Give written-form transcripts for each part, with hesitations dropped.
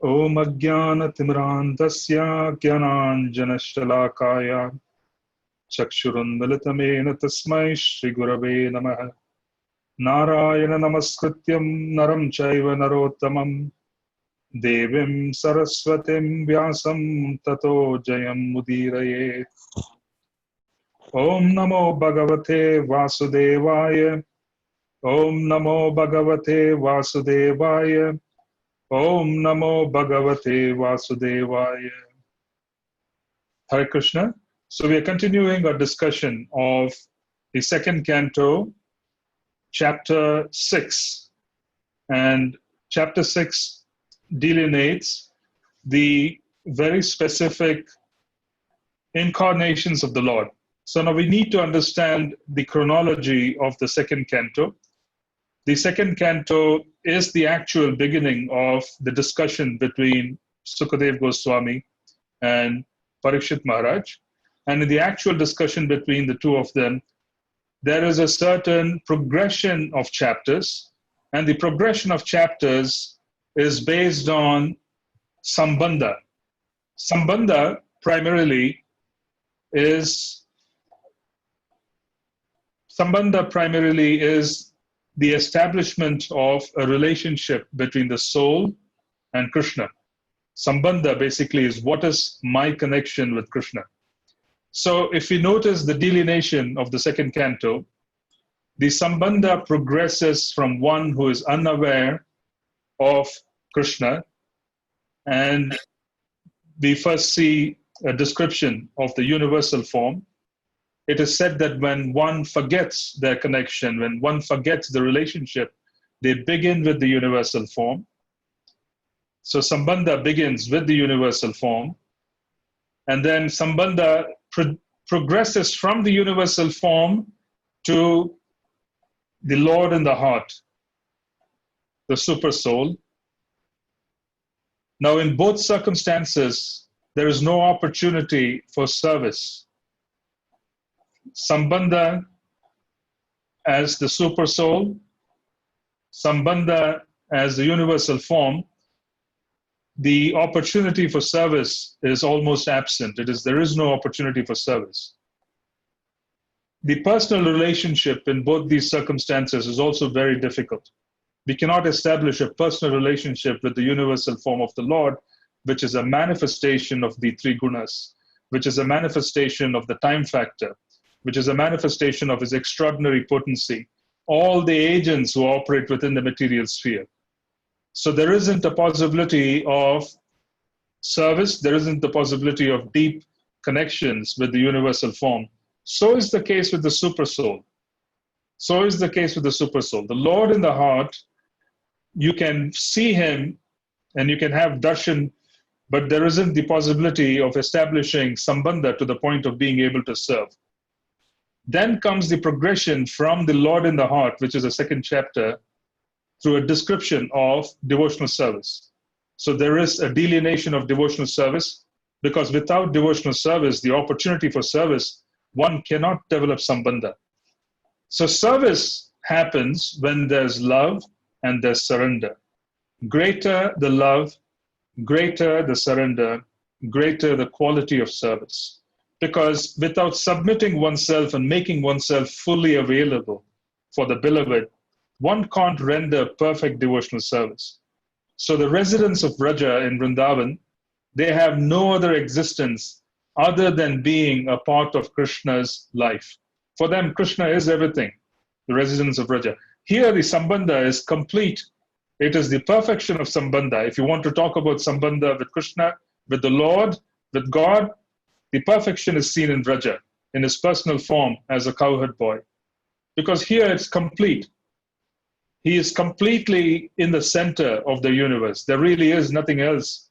Om Ajnana-timirandhasya Jnananjana-shalakaya Chakshurunmilitamena Tasmai Shri Gurave Namaha. Narayana Namaskrityam Naram Chaiva Narottamam Devim Saraswatim Vyasam Tato Jayam Mudirayet. Om Namo Bhagavate Vasudevaya. Om Namo Bhagavate Vasudevaya. Om Namo Bhagavate Vasudevaya. Hare Krishna. So we are continuing our discussion of the second canto, chapter 6. And chapter 6 delineates the very specific incarnations of the Lord. So now we need to understand the chronology of the second canto. The second canto is the actual beginning of the discussion between Sukadev Goswami and Parikshit Maharaj. And in the actual discussion between the two of them, there is a certain progression of chapters. And the progression of chapters is based on Sambandha. Sambandha primarily is the establishment of a relationship between the soul and Krishna. Sambandha basically is what is my connection with Krishna. So if you notice the delineation of the second canto, the Sambandha progresses from one who is unaware of Krishna, and we first see a description of the universal form. It is said that when one forgets their connection, when one forgets the relationship, they begin with the universal form. So Sambandha begins with the universal form, and then Sambandha progresses from the universal form to the Lord in the heart, the super soul. Now, in both circumstances, there is no opportunity for service. Sambandha as the super soul, Sambandha as the universal form, the opportunity for service is almost absent. There is no opportunity for service. The personal relationship in both these circumstances is also very difficult. We cannot establish a personal relationship with the universal form of the Lord, which is a manifestation of the three gunas, which is a manifestation of the time factor, which is a manifestation of his extraordinary potency, all the agents who operate within the material sphere. So there isn't a possibility of service, there isn't the possibility of deep connections with the universal form. So is the case with the super soul. So is the case with the super soul. The Lord in the heart, you can see him and you can have darshan, but there isn't the possibility of establishing sambandha to the point of being able to serve. Then comes the progression from the Lord in the heart, which is the second chapter, through a description of devotional service. So there is a delineation of devotional service, because without devotional service, the opportunity for service, one cannot develop sambandha. So service happens when there's love and there's surrender. Greater the love, greater the surrender, greater the quality of service. Because without submitting oneself and making oneself fully available for the beloved, one can't render perfect devotional service. So the residents of Vraja in Vrindavan, they have no other existence other than being a part of Krishna's life. For them, Krishna is everything, the residents of Vraja. Here, the Sambandha is complete. It is the perfection of Sambandha. If you want to talk about Sambandha with Krishna, with the Lord, with God, the perfection is seen in Vraja, in his personal form as a cowherd boy. Because here it's complete. He is completely in the center of the universe. There really is nothing else,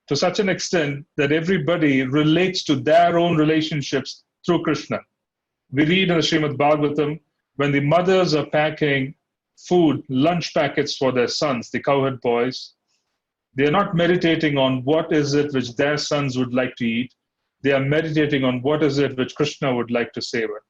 to such an extent that everybody relates to their own relationships through Krishna. We read in the Srimad Bhagavatam, when the mothers are packing food, lunch packets for their sons, the cowherd boys, they are not meditating on what is it which their sons would like to eat. They are meditating on what is it which Krishna would like to savor.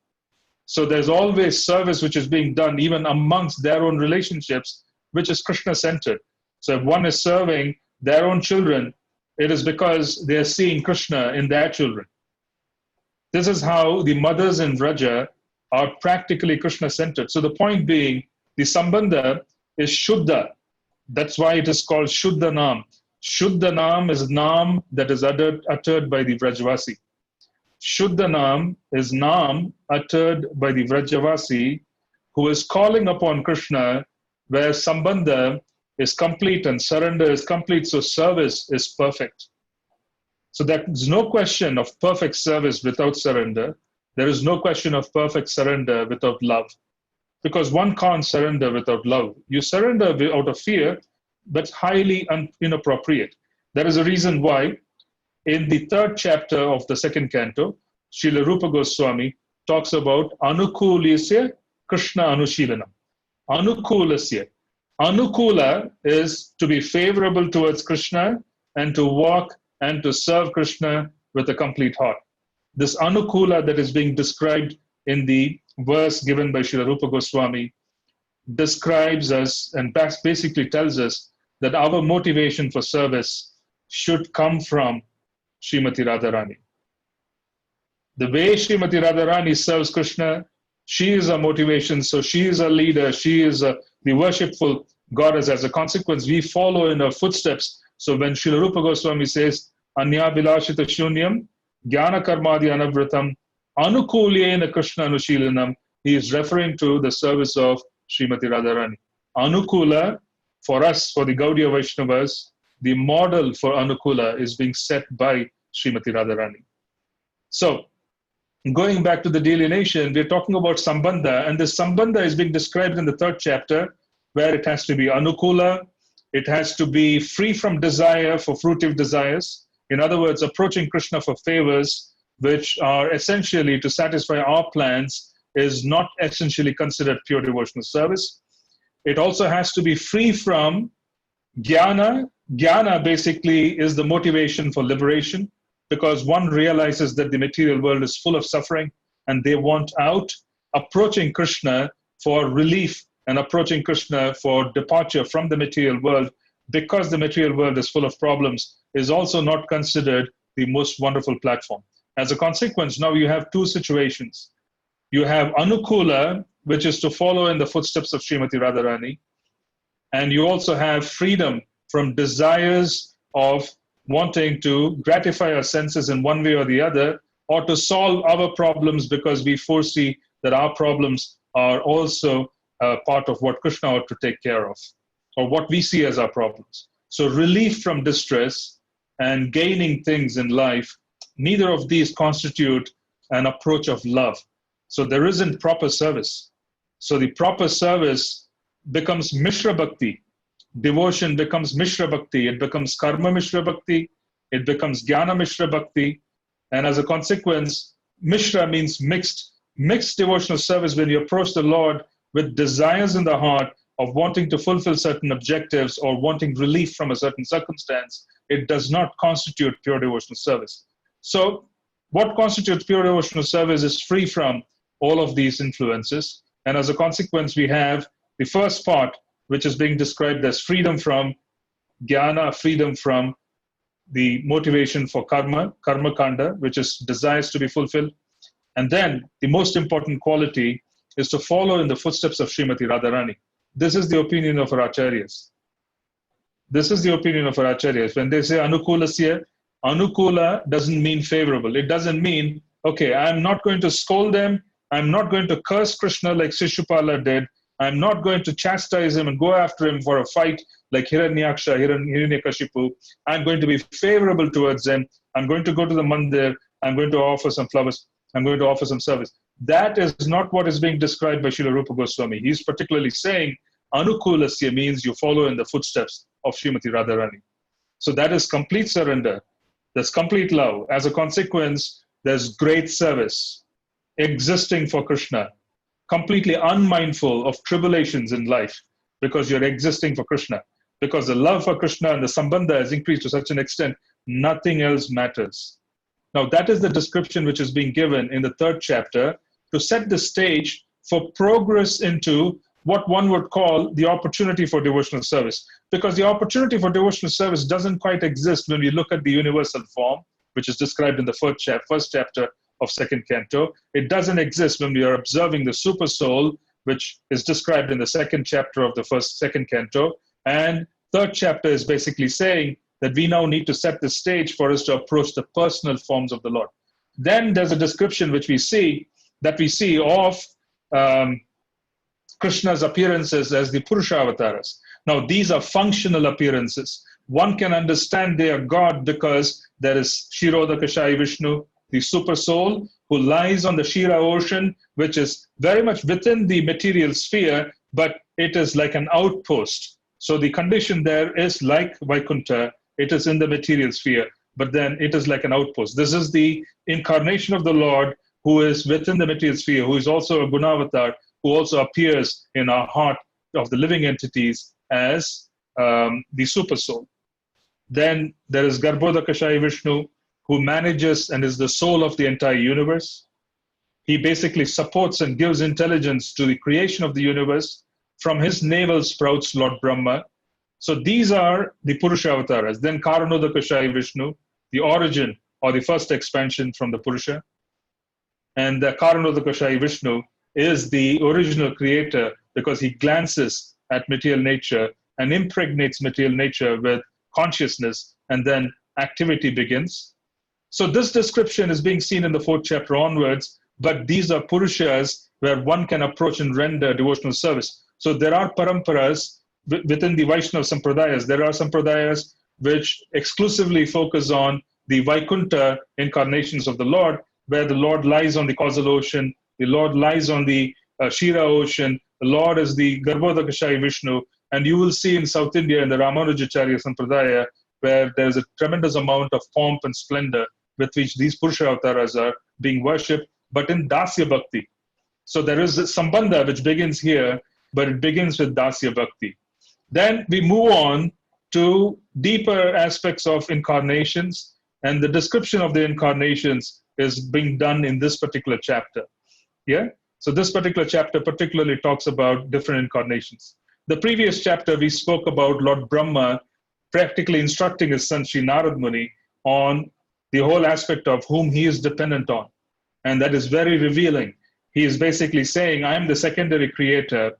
So there's always service which is being done even amongst their own relationships, which is Krishna-centered. So if one is serving, their own children, it is because they are seeing Krishna in their children. This is how the mothers in Vraja are practically Krishna-centered. So the point being, the Sambandha is Shuddha. That's why it is called Shuddha Nam. Shuddha Nam is Nam that is uttered by the Vrajavasi. Shuddha Nam is Nam uttered by the Vrajavasi who is calling upon Krishna, where Sambandha is complete and surrender is complete, so service is perfect. So there is no question of perfect service without surrender. There is no question of perfect surrender without love. Because one can't surrender without love. You surrender out of fear, but highly inappropriate. There is a reason why in the 3rd chapter of the 2nd canto, Srila Rupa Goswami talks about Anukulasya Krishna Anushilanam. Anukulasya. Anukula is to be favorable towards Krishna and to walk and to serve Krishna with a complete heart. This Anukula that is being described in the verse given by Srila Rupa Goswami describes us and basically tells us that our motivation for service should come from Srimati Radharani. The way Srimati Radharani serves Krishna, she is our motivation, so she is our leader, she is the worshipful goddess. As a consequence, we follow in her footsteps. So when Srila Rupa Goswami says, Anya Bilashita Shunyam, Jnana Karmadi Anavratam, Anukulyena Krishna Anushilanam, he is referring to the service of Srimati Radharani. Anukula, for us, for the Gaudiya Vaishnavas, the model for Anukula is being set by Srimati Radharani. So, going back to the delineation, we're talking about Sambandha, and this Sambandha is being described in the 3rd chapter, where it has to be Anukula, it has to be free from desire for fruitive desires. In other words, approaching Krishna for favors, which are essentially to satisfy our plans, is not essentially considered pure devotional service. It also has to be free from jnana. Jnana basically is the motivation for liberation, because one realizes that the material world is full of suffering and they want out. Approaching Krishna for relief and approaching Krishna for departure from the material world, because the material world is full of problems, is also not considered the most wonderful platform. As a consequence, now you have 2 situations. You have Anukula, which is to follow in the footsteps of Srimati Radharani, and you also have freedom from desires of wanting to gratify our senses in one way or the other, or to solve our problems because we foresee that our problems are also part of what Krishna ought to take care of, or what we see as our problems. So relief from distress and gaining things in life, neither of these constitute an approach of love. So there isn't proper service. So the proper service becomes Mishra Bhakti. Devotion becomes Mishra Bhakti. It becomes Karma Mishra Bhakti. It becomes Jnana Mishra Bhakti. And as a consequence, Mishra means mixed. Mixed devotional service, when you approach the Lord with desires in the heart of wanting to fulfill certain objectives or wanting relief from a certain circumstance, it does not constitute pure devotional service. So what constitutes pure devotional service is free from all of these influences. And as a consequence, we have the first part, which is being described as freedom from jnana, freedom from the motivation for karma, karma kanda, which is desires to be fulfilled. And then the most important quality is to follow in the footsteps of Srimati Radharani. This is the opinion of our acharyas. This is the opinion of our acharyas. When they say anukulasya, anukula doesn't mean favorable. It doesn't mean, okay, I'm not going to scold them. I'm not going to curse Krishna like Shishupala did. I'm not going to chastise him and go after him for a fight like Hiranyaksha, Hiranyakashipu. I'm going to be favorable towards them. I'm going to go to the mandir. I'm going to offer some flowers. I'm going to offer some service. That is not what is being described by Srila Rupa Goswami. He's particularly saying anukulasya means you follow in the footsteps of Srimati Radharani. So that is complete surrender. There's complete love. As a consequence, there's great service existing for Krishna, completely unmindful of tribulations in life because you're existing for Krishna. Because the love for Krishna and the sambandha has increased to such an extent, nothing else matters. Now, that is the description which is being given in the 3rd chapter to set the stage for progress into what one would call the opportunity for devotional service. because the opportunity for devotional service doesn't quite exist when we look at the universal form, which is described in the first chapter of second canto. It doesn't exist when we are observing the super soul, which is described in the second chapter of the second canto. And third chapter is basically saying that we now need to set the stage for us to approach the personal forms of the Lord. Then there's a description which we see of Krishna's appearances as the Purusha avatars. Now, these are functional appearances. One can understand they are God because there is Kshirodakashayi Vishnu, the super soul, who lies on the Shira ocean, which is very much within the material sphere, but it is like an outpost. So the condition there is like Vaikuntha, it is in the material sphere, but then it is like an outpost. This is the incarnation of the Lord, who is within the material sphere, who is also a Gunavatar, who also appears in our heart of the living entities as the super soul. Then there is Garbhodakashayi Vishnu, who manages and is the soul of the entire universe. He basically supports and gives intelligence to the creation of the universe. From his navel sprouts Lord Brahma. So these are the Purusha avatars. Then Karanodakashayi Vishnu, the origin or the first expansion from the Purusha. And the Karanodakashayi Vishnu is the original creator because he glances at material nature and impregnates material nature with consciousness, and then activity begins. So this description is being seen in the fourth chapter onwards, but these are Purushas where one can approach and render devotional service. So there are paramparas within the Vaishnava Sampradayas. There are Sampradayas which exclusively focus on the Vaikuntha incarnations of the Lord, where the Lord lies on the causal ocean, the Lord lies on the Shira ocean, the Lord is the Garbhodakashayi Vishnu, and you will see in South India in the Ramanujacharya Sampradaya, where there's a tremendous amount of pomp and splendor with which these Purusha avatars are being worshipped, but in Dasya Bhakti. So there is a Sambandha which begins here, but it begins with Dasya Bhakti. Then we move on to deeper aspects of incarnations, and the description of the incarnations is being done in this particular chapter. Yeah? So this particular chapter particularly talks about different incarnations. The previous chapter, we spoke about Lord Brahma practically instructing his son Sri Narad Muni on the whole aspect of whom he is dependent on. And that is very revealing. He is basically saying, I am the secondary creator.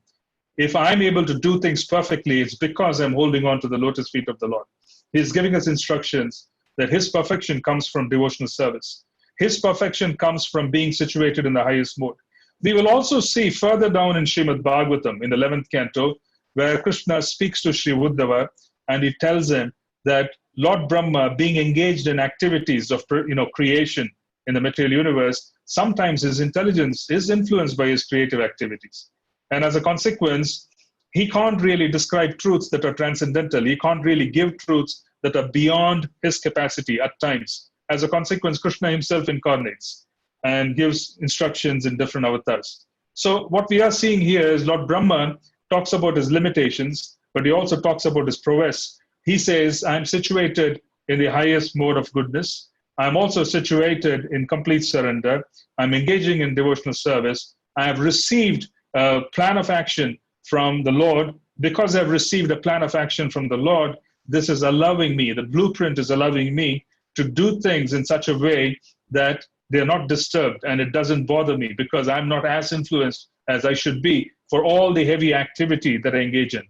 If I'm able to do things perfectly, it's because I'm holding on to the lotus feet of the Lord. He's giving us instructions that his perfection comes from devotional service. His perfection comes from being situated in the highest mode. We will also see further down in Srimad Bhagavatam, in the 11th canto, where Krishna speaks to Sri Uddhava, and he tells him that Lord Brahma, being engaged in activities of creation in the material universe, sometimes his intelligence is influenced by his creative activities. And as a consequence, he can't really describe truths that are transcendental. He can't really give truths that are beyond his capacity at times. As a consequence, Krishna himself incarnates and gives instructions in different avatars. So what we are seeing here is Lord Brahma talks about his limitations, but he also talks about his prowess. He says, I'm situated in the highest mode of goodness. I'm also situated in complete surrender. I'm engaging in devotional service. I have received a plan of action from the Lord. Because I've received a plan of action from the Lord, this is allowing me, the blueprint is allowing me to do things in such a way that they're not disturbed and it doesn't bother me because I'm not as influenced as I should be for all the heavy activity that I engage in.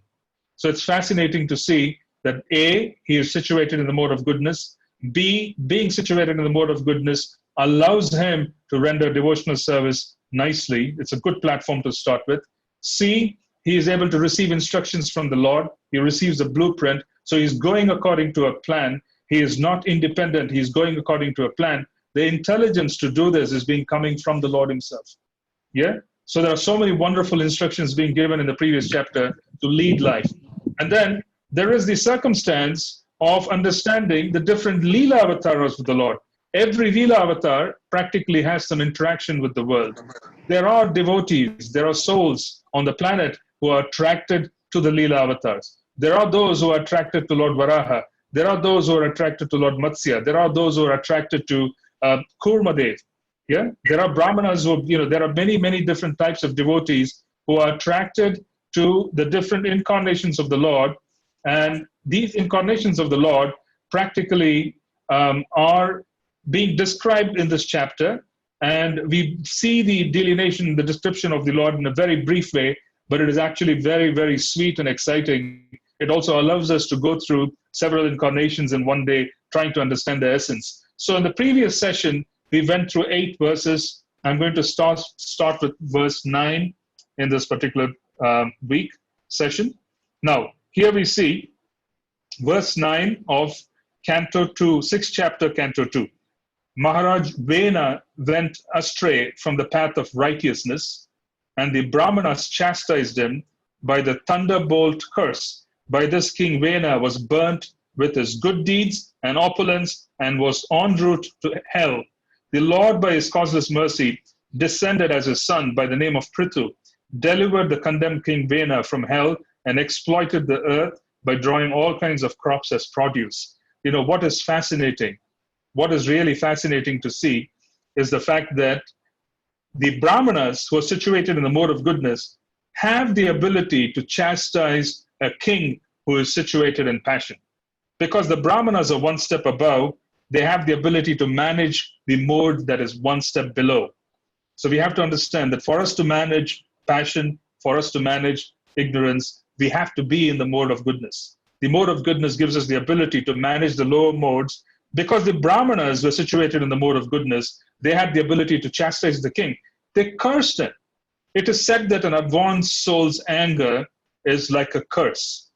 So it's fascinating to see that A, he is situated in the mode of goodness. B, being situated in the mode of goodness allows him to render devotional service nicely. It's a good platform to start with. C, he is able to receive instructions from the Lord. He receives a blueprint. So he's going according to a plan. He is not independent. He's going according to a plan. The intelligence to do this is coming from the Lord himself. Yeah? So there are so many wonderful instructions being given in the previous chapter to lead life. And then there is the circumstance of understanding the different Leela avatars of the Lord. Every Leela avatar practically has some interaction with the world. There are devotees, there are souls on the planet who are attracted to the Leela avatars. There are those who are attracted to Lord Varaha. There are those who are attracted to Lord Matsya. There are those who are attracted to Kurmadev. Yeah, there are Brahmanas who, there are many, many different types of devotees who are attracted to the different incarnations of the Lord. And these incarnations of the Lord practically are being described in this chapter. And we see the delineation, the description of the Lord in a very brief way, but it is actually very, very sweet and exciting. It also allows us to go through several incarnations in one day, trying to understand the essence. So in the previous session, we went through 8 verses. I'm going to start with verse 9 in this particular week session. Now, here we see verse 9 of Canto 2, 6th chapter, Canto 2. Maharaj Vena went astray from the path of righteousness, and the Brahmanas chastised him by the thunderbolt curse. By this King Vena was burnt with his good deeds and opulence and was en route to hell. The Lord, by his causeless mercy, descended as his son by the name of Prithu, delivered the condemned King Vena from hell, and exploited the earth by drawing all kinds of crops as produce. You know, what is fascinating, what is really fascinating to see is the fact that the Brahmanas, who are situated in the mode of goodness, have the ability to chastise a king who is situated in passion. Because the Brahmanas are one step above, they have the ability to manage the mode that is one step below. So we have to understand that for us to manage passion, for us to manage ignorance, we have to be in the mode of goodness. The mode of goodness gives us the ability to manage the lower modes. Because the Brahmanas were situated in the mode of goodness, they had the ability to chastise the king. They cursed him. It is said that an advanced soul's anger is like a curse.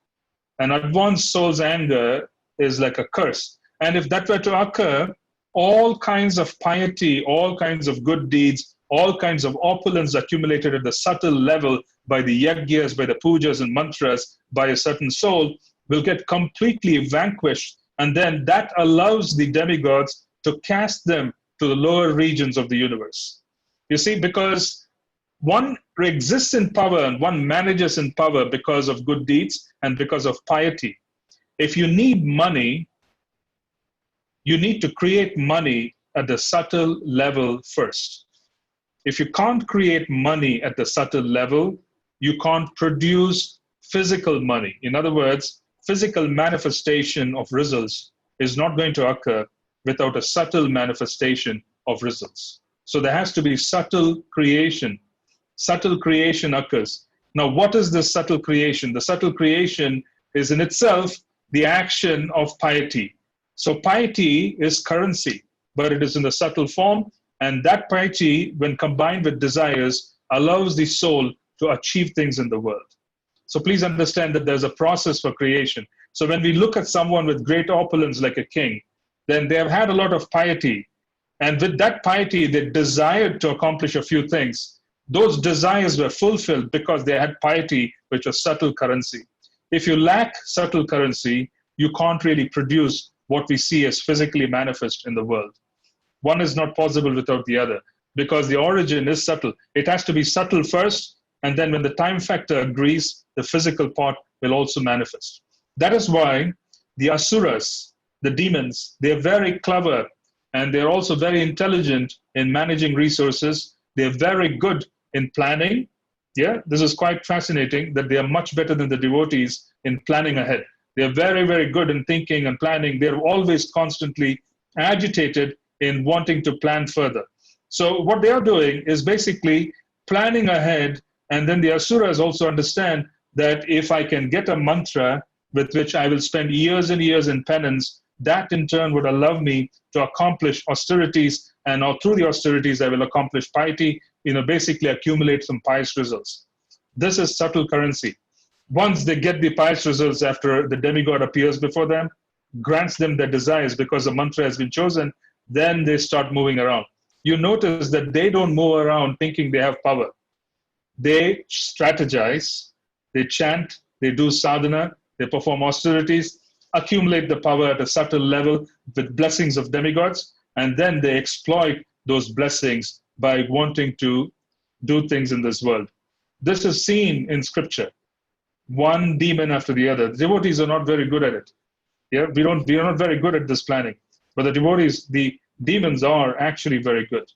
An advanced soul's anger is like a curse. And if that were to occur, all kinds of piety, all kinds of good deeds, all kinds of opulence accumulated at the subtle level by the yajnas, by the pujas and mantras, by a certain soul, will get completely vanquished. And then that allows the demigods to cast them to the lower regions of the universe. You see, because one exists in power and one manages in power because of good deeds and because of piety. If you need money, you need to create money at the subtle level first. If you can't create money at the subtle level, you can't produce physical money. In other words, physical manifestation of results is not going to occur without a subtle manifestation of results. So there has to be subtle creation. Subtle creation occurs. Now, what is this subtle creation? The subtle creation is in itself the action of piety. So piety is currency, but it is in the subtle form, and that piety, when combined with desires, allows the soul to achieve things in the world. So please understand that there's a process for creation. So when we look at someone with great opulence like a king, then they have had a lot of piety. And with that piety, they desired to accomplish a few things. Those desires were fulfilled because they had piety, which was subtle currency. If you lack subtle currency, you can't really produce what we see as physically manifest in the world. One is not possible without the other because the origin is subtle. It has to be subtle first, and then when the time factor agrees, the physical part will also manifest. That is why the asuras, the demons, they're very clever and they're also very intelligent in managing resources. They're very good in planning. Yeah, this is quite fascinating that they are much better than the devotees in planning ahead. They're very, very good in thinking and planning. They're always constantly agitated in wanting to plan further. So what they are doing is basically planning ahead, and then the asuras also understand that if I can get a mantra with which I will spend years and years in penance, that in turn would allow me to accomplish austerities, and through the austerities I will accomplish piety, basically accumulate some pious results. This is subtle currency. Once they get the pious results after the demigod appears before them, grants them their desires because the mantra has been chosen, then they start moving around. You notice that they don't move around thinking they have power. They strategize, they chant, they do sadhana, they perform austerities, accumulate the power at a subtle level with blessings of demigods, and then they exploit those blessings by wanting to do things in this world. This is seen in scripture. One demon after the other. The devotees are not very good at it. Yeah, we are not very good at this planning. But the devotees, the demons are actually very good.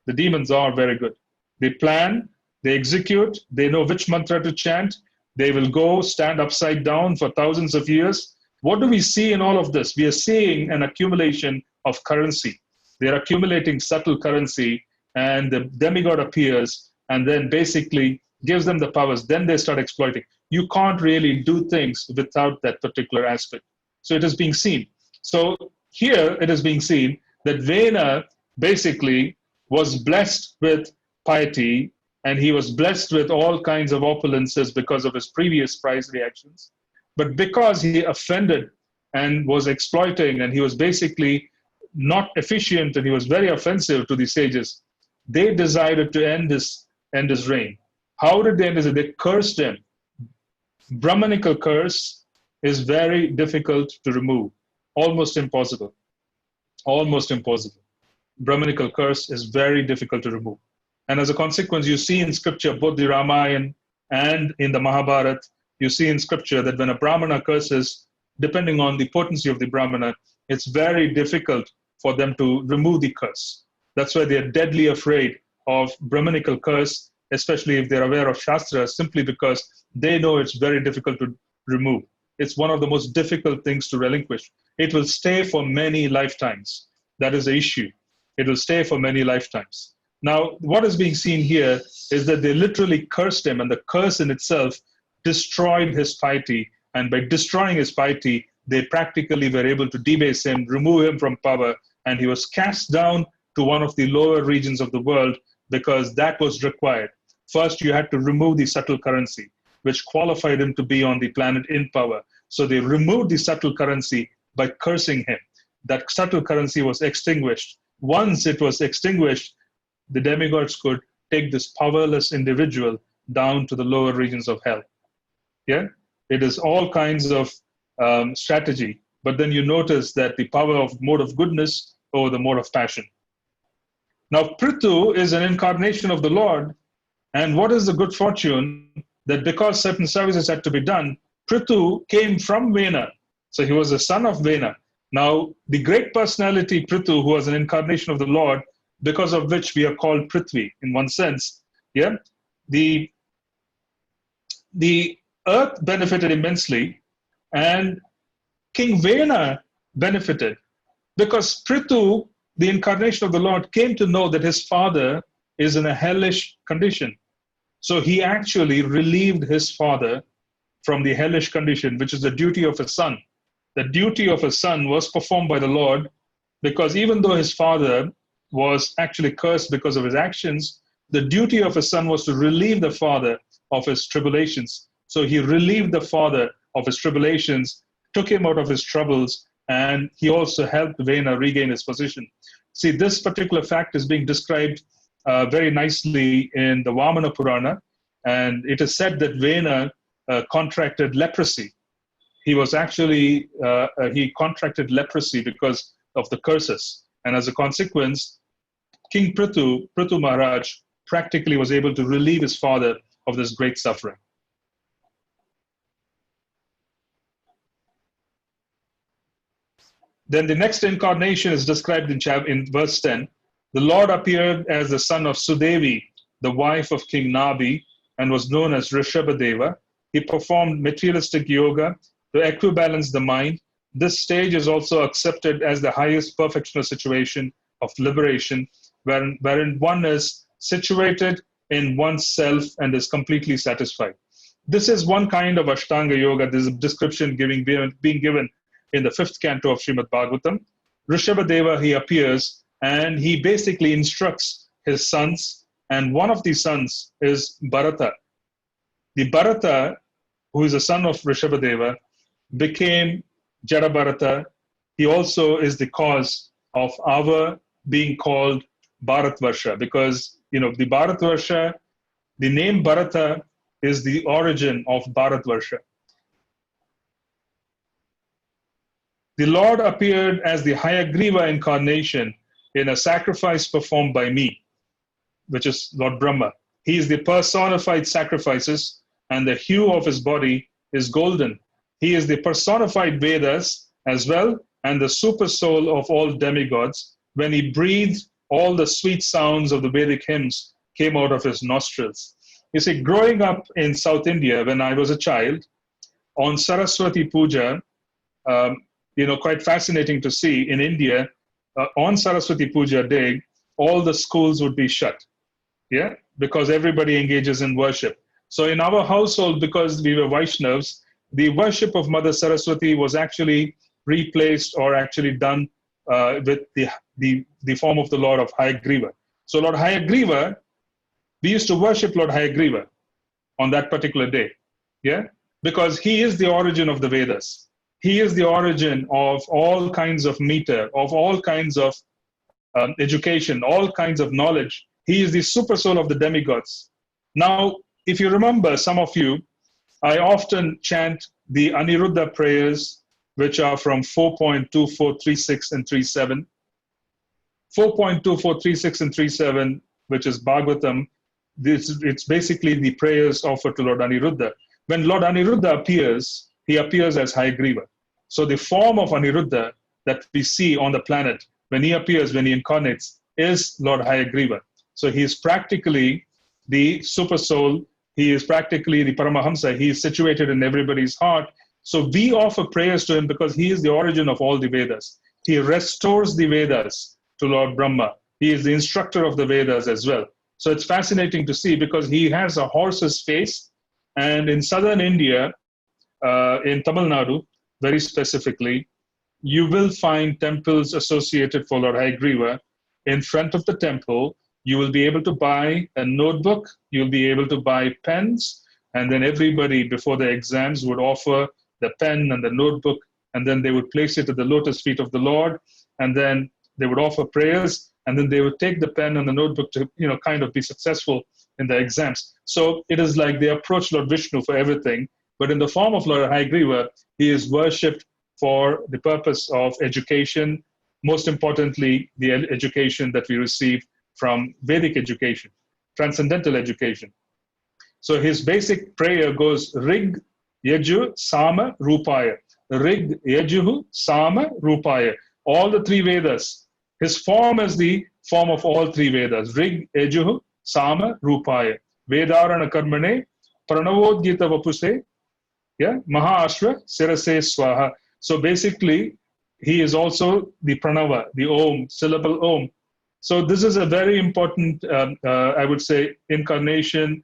The demons are very good. They plan, they execute, they know which mantra to chant, They will go stand upside down for thousands of years. What do we see in all of this? We are seeing an accumulation of currency. They're accumulating subtle currency, and the demigod appears and then basically gives them the powers. Then they start exploiting. You can't really do things without that particular aspect. So it is being seen. So here it is being seen that Vena basically was blessed with piety, and he was blessed with all kinds of opulences because of his previous prize reactions. But because he offended and was exploiting, and he was basically not efficient, and he was very offensive to the sages, they decided to end his reign. How did they end his reign? They cursed him. Brahmanical curse is very difficult to remove, almost impossible. Almost impossible. Brahmanical curse is very difficult to remove. And as a consequence, you see in scripture, both the Ramayana and in the Mahabharata, you see in scripture that when a Brahmana curses, depending on the potency of the Brahmana, it's very difficult for them to remove the curse. That's why they're deadly afraid of Brahmanical curse, especially if they're aware of Shastra, simply because they know it's very difficult to remove. It's one of the most difficult things to relinquish. It will stay for many lifetimes. That is the issue. It will stay for many lifetimes. Now, what is being seen here is that they literally cursed him, and the curse in itself destroyed his piety. And by destroying his piety, they practically were able to debase him, remove him from power, and he was cast down to one of the lower regions of the world, because that was required. First, you had to remove the subtle currency, which qualified him to be on the planet in power. So they removed the subtle currency by cursing him. That subtle currency was extinguished. Once it was extinguished, the demigods could take this powerless individual down to the lower regions of hell. Yeah, it is all kinds of strategy. But then you notice that the power of mode of goodness over the mode of passion. Now, Prithu is an incarnation of the Lord. And what is the good fortune? That because certain services had to be done, Prithu came from Vena. So he was a son of Vena. Now, the great personality Prithu, who was an incarnation of the Lord, because of which we are called Prithvi in one sense, yeah, the earth benefited immensely, and King Vena benefited because Prithu, the incarnation of the Lord, came to know that his father is in a hellish condition. So he actually relieved his father from the hellish condition, which is the duty of a son. The duty of a son was performed by the Lord, because even though his father was actually cursed because of his actions, the duty of a son was to relieve the father of his tribulations. So he relieved the father of his tribulations, took him out of his troubles, and he also helped Vena regain his position. See, this particular fact is being described very nicely in the Vamana Purana, and it is said that Vena contracted leprosy. He was actually, he contracted leprosy because of the curses. And as a consequence, King Prithu Maharaj, practically was able to relieve his father of this great suffering. Then the next incarnation is described in verse 10. The Lord appeared as the son of Sudevi, the wife of King Nabi, and was known as Rishabhadeva. He performed materialistic yoga to equibalance the mind. This stage is also accepted as the highest perfectional situation of liberation, wherein one is situated in oneself and is completely satisfied. This is one kind of Ashtanga yoga. There's a description being given in the 5th canto of Srimad Bhagavatam. Rishabhadeva, he appears, and he basically instructs his sons, and one of these sons is Bharata. The Bharata, who is a son of Rishabhadeva, became Jada Bharata. He also is the cause of our being called Bharatvarsha, because, the Bharatvarsha, the name Bharata is the origin of Bharatvarsha. The Lord appeared as the Hayagriva incarnation in a sacrifice performed by me, which is Lord Brahma. He is the personified sacrifices, and the hue of his body is golden. He is the personified Vedas as well, and the super soul of all demigods. When he breathed, all the sweet sounds of the Vedic hymns came out of his nostrils. You see, growing up in South India when I was a child, on Saraswati Puja, quite fascinating to see in India, on Saraswati Puja day, all the schools would be shut, yeah, because everybody engages in worship. So in our household, because we were Vaishnavas, the worship of Mother Saraswati was actually replaced or actually done with the form of the Lord of Hayagriva. So Lord Hayagriva, we used to worship Lord Hayagriva on that particular day, yeah, because he is the origin of the Vedas. He is the origin of all kinds of meter, of all kinds of education, all kinds of knowledge. He is the super soul of the demigods. Now, if you remember, some of you, I often chant the Aniruddha prayers, which are from 4.24, 36, and 37. 4.24, 36, and 37, which is Bhagavatam, it's basically the prayers offered to Lord Aniruddha. When Lord Aniruddha appears, he appears as Hayagriva. So the form of Aniruddha that we see on the planet, when he appears, when he incarnates, is Lord Hayagriva. So he is practically the super soul. He is practically the Paramahamsa. He is situated in everybody's heart. So we offer prayers to him because he is the origin of all the Vedas. He restores the Vedas to Lord Brahma. He is the instructor of the Vedas as well. So it's fascinating to see because he has a horse's face. And in southern India, in Tamil Nadu, very specifically, you will find temples associated for Lord Hayagriva. In front of the temple, you will be able to buy a notebook, you'll be able to buy pens, and then everybody before the exams would offer the pen and the notebook, and then they would place it at the lotus feet of the Lord, and then they would offer prayers, and then they would take the pen and the notebook to, kind of be successful in the exams. So it is like they approach Lord Vishnu for everything, but in the form of Lord Hayagriva, he is worshipped for the purpose of education, most importantly, the education that we receive from Vedic education, transcendental education. So his basic prayer goes Rig, Yaju, Sama, Rupaya. Rig, Yajuhu, Sama, Rupaya. All the three Vedas. His form is the form of all three Vedas. Rig, Yajuhu, Sama, Rupaya. Vedarana Karmane, Pranavodgita Vapuse, yeah, Maha-Ashva, Sirase Swaha. So basically, he is also the Pranava, the Om, syllable Om. So this is a very important, I would say, incarnation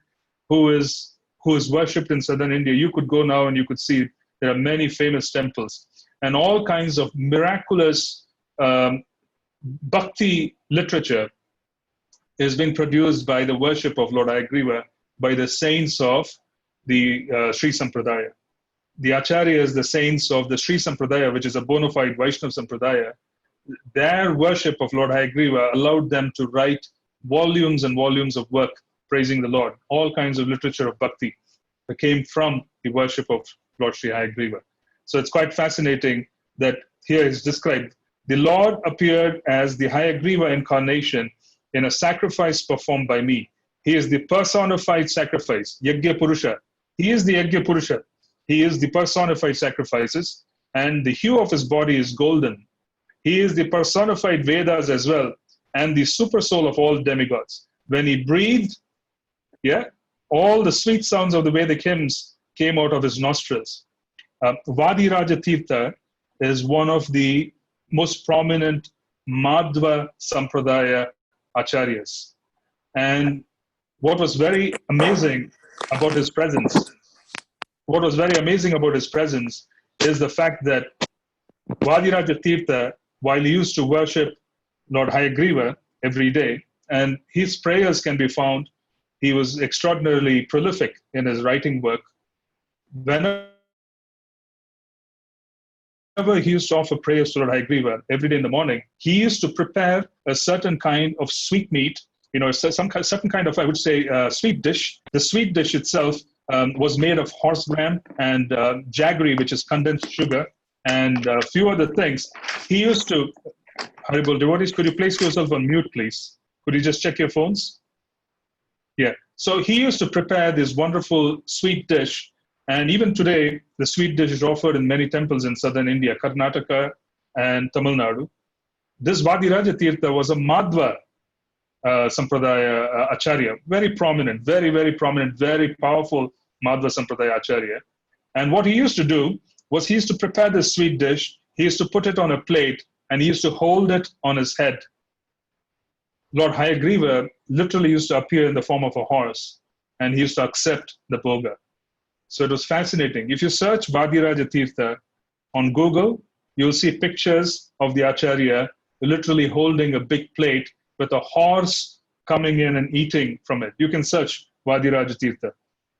who is worshipped in southern India. You could go now and you could see there are many famous temples and all kinds of miraculous bhakti literature is being produced by the worship of Lord Hayagriva by the saints of the Sri Sampradaya. The Acharyas, the saints of the Sri Sampradaya, which is a bona fide Vaishnava Sampradaya, their worship of Lord Hayagriva allowed them to write volumes and volumes of work praising the Lord. All kinds of literature of bhakti that came from the worship of Lord Sri Hayagriva. So it's quite fascinating that here is described. The Lord appeared as the Hayagriva incarnation in a sacrifice performed by me. He is the personified sacrifice, Yajna Purusha. He is the Yajna Purusha. He is the personified sacrifices, and the hue of his body is golden. He is the personified Vedas as well, and the super soul of all demigods. When he breathed, yeah, all the sweet sounds of the Vedic hymns came out of his nostrils. Vadiraja Tirtha is one of the most prominent Madhva Sampradaya Acharyas. And what was very amazing about his presence, is the fact that Vadiraja Tirtha, while he used to worship Lord Hayagriva every day, and his prayers can be found, he was extraordinarily prolific in his writing work. Whenever he used to offer prayers to Lord Hayagriva every day in the morning, he used to prepare a certain kind of sweetmeat, certain kind of, I would say, sweet dish. The sweet dish itself was made of horse bran and jaggery, which is condensed sugar, and a few other things. He used to, Haribol devotees, could you place yourself on mute, please? Could you just check your phones? Yeah. So he used to prepare this wonderful sweet dish. And even today, the sweet dish is offered in many temples in southern India, Karnataka and Tamil Nadu. This Vadiraja Tirtha was a Madhva Sampradaya Acharya, very prominent, very, very prominent, very powerful Madhva Sampradaya Acharya. And what he used to do was he used to prepare this sweet dish, he used to put it on a plate, and he used to hold it on his head. Lord Hayagriva literally used to appear in the form of a horse, and he used to accept the bhoga. So it was fascinating. If you search Vadiraja Tirtha on Google, you'll see pictures of the Acharya literally holding a big plate with a horse coming in and eating from it. You can search Vadiraja Tirtha.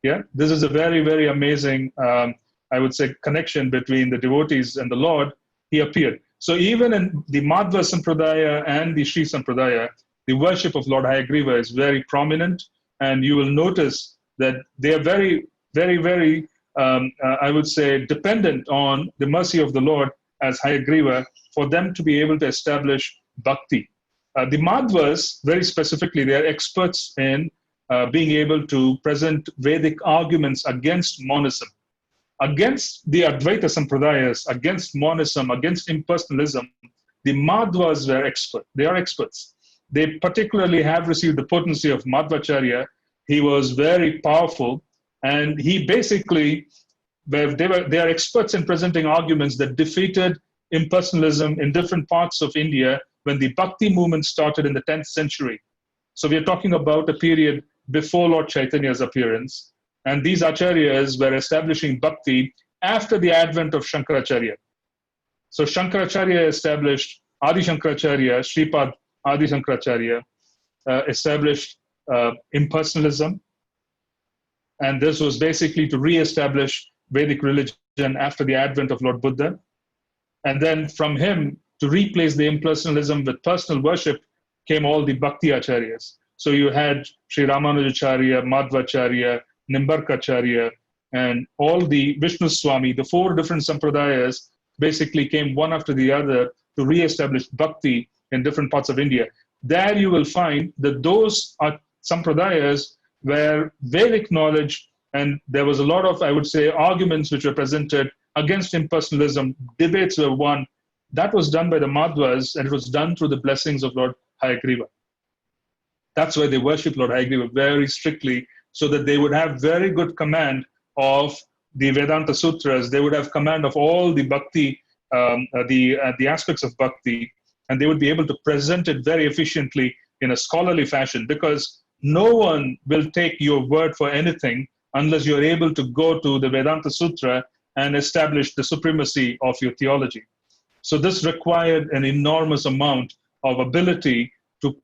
Yeah, this is a very, very amazing, I would say, connection between the devotees and the Lord. He appeared. So even in the Madhva Sampradaya and the Sri Sampradaya, the worship of Lord Hayagriva is very prominent, and you will notice that they are very, very, very, I would say, dependent on the mercy of the Lord as Hayagriva for them to be able to establish bhakti. The Madhvas, very specifically, they are experts in being able to present Vedic arguments against monism, against the Advaita Sampradayas, against monism, against impersonalism. The Madhvas were expert. They are experts. They particularly have received the potency of Madhvacharya. He was very powerful, and he basically, they are experts in presenting arguments that defeated impersonalism in different parts of India when the Bhakti movement started in the 10th century. So we are talking about a period before Lord Chaitanya's appearance, and these acharyas were establishing Bhakti after the advent of Shankaracharya. So Shankaracharya established, Adi Shankaracharya, Sripad Adi Shankaracharya, established impersonalism, and this was basically to re-establish Vedic religion after the advent of Lord Buddha. And then from him, to replace the impersonalism with personal worship, came all the Bhakti Acharyas. So you had Sri Ramanujacharya, Madhvacharya, Nimbarkacharya, and all the Vishnu Swami, the 4 different sampradayas, basically came one after the other to re-establish Bhakti in different parts of India. There you will find that those sampradayas were Vedic knowledge, and there was a lot of, I would say, arguments which were presented against impersonalism. Debates were won. That was done by the Madhvas, and it was done through the blessings of Lord Hayagriva. That's why they worship Lord Hayagriva very strictly, so that they would have very good command of the Vedanta Sutras. They would have command of all the Bhakti, the aspects of Bhakti, and they would be able to present it very efficiently in a scholarly fashion, because no one will take your word for anything unless you're able to go to the Vedanta Sutra and establish the supremacy of your theology. So this required an enormous amount of ability to,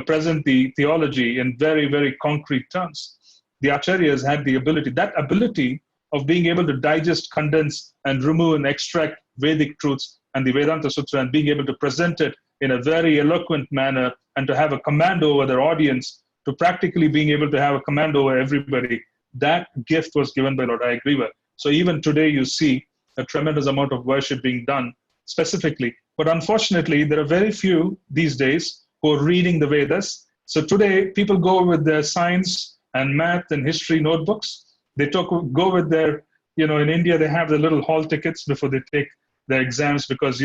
present the theology in very, very concrete terms. The Acharyas had the ability, that ability of being able to digest, condense, and remove and extract Vedic truths and the Vedanta Sutra, and being able to present it in a very eloquent manner, and to have a command over their audience, to practically being able to have a command over everybody. That gift was given by Lord Hayagriva. So even today you see a tremendous amount of worship being done specifically. But unfortunately, there are very few these days who are reading the Vedas. So today people go with their science and math and history notebooks. They go with their, in India, they have the little hall tickets before they take their exams, because,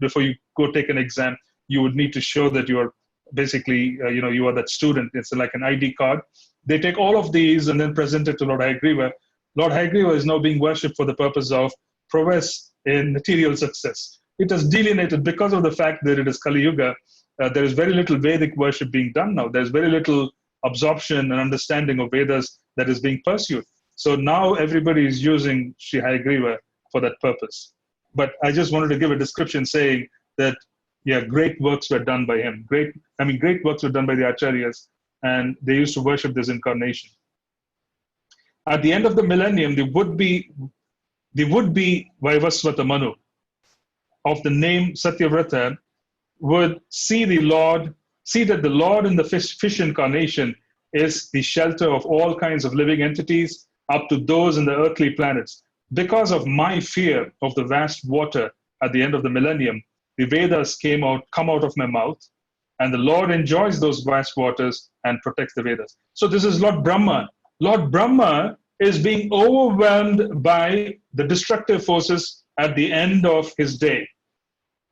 before you go take an exam, you would need to show that you are basically, you are that student. It's like an ID card. They take all of these and then present it to Lord Hayagriva. Lord Hayagriva is now being worshipped for the purpose of prowess in material success. It is delineated because of the fact that it is Kali Yuga. There is very little Vedic worship being done now. There's very little absorption and understanding of Vedas that is being pursued. So now everybody is using Sri Hayagriva for that purpose. But I just wanted to give a description saying that, great works were done by him. Great works were done by the Acharyas, and they used to worship this incarnation. At the end of the millennium, the would-be Vaivasvata Manu of the name Satyavrata would see that the Lord in the fish incarnation is the shelter of all kinds of living entities, up to those in the earthly planets. Because of my fear of the vast water at the end of the millennium, the Vedas come out of my mouth, and the Lord enjoys those vast waters and protects the Vedas. So this is Lord Brahma. Lord Brahma is being overwhelmed by the destructive forces at the end of his day.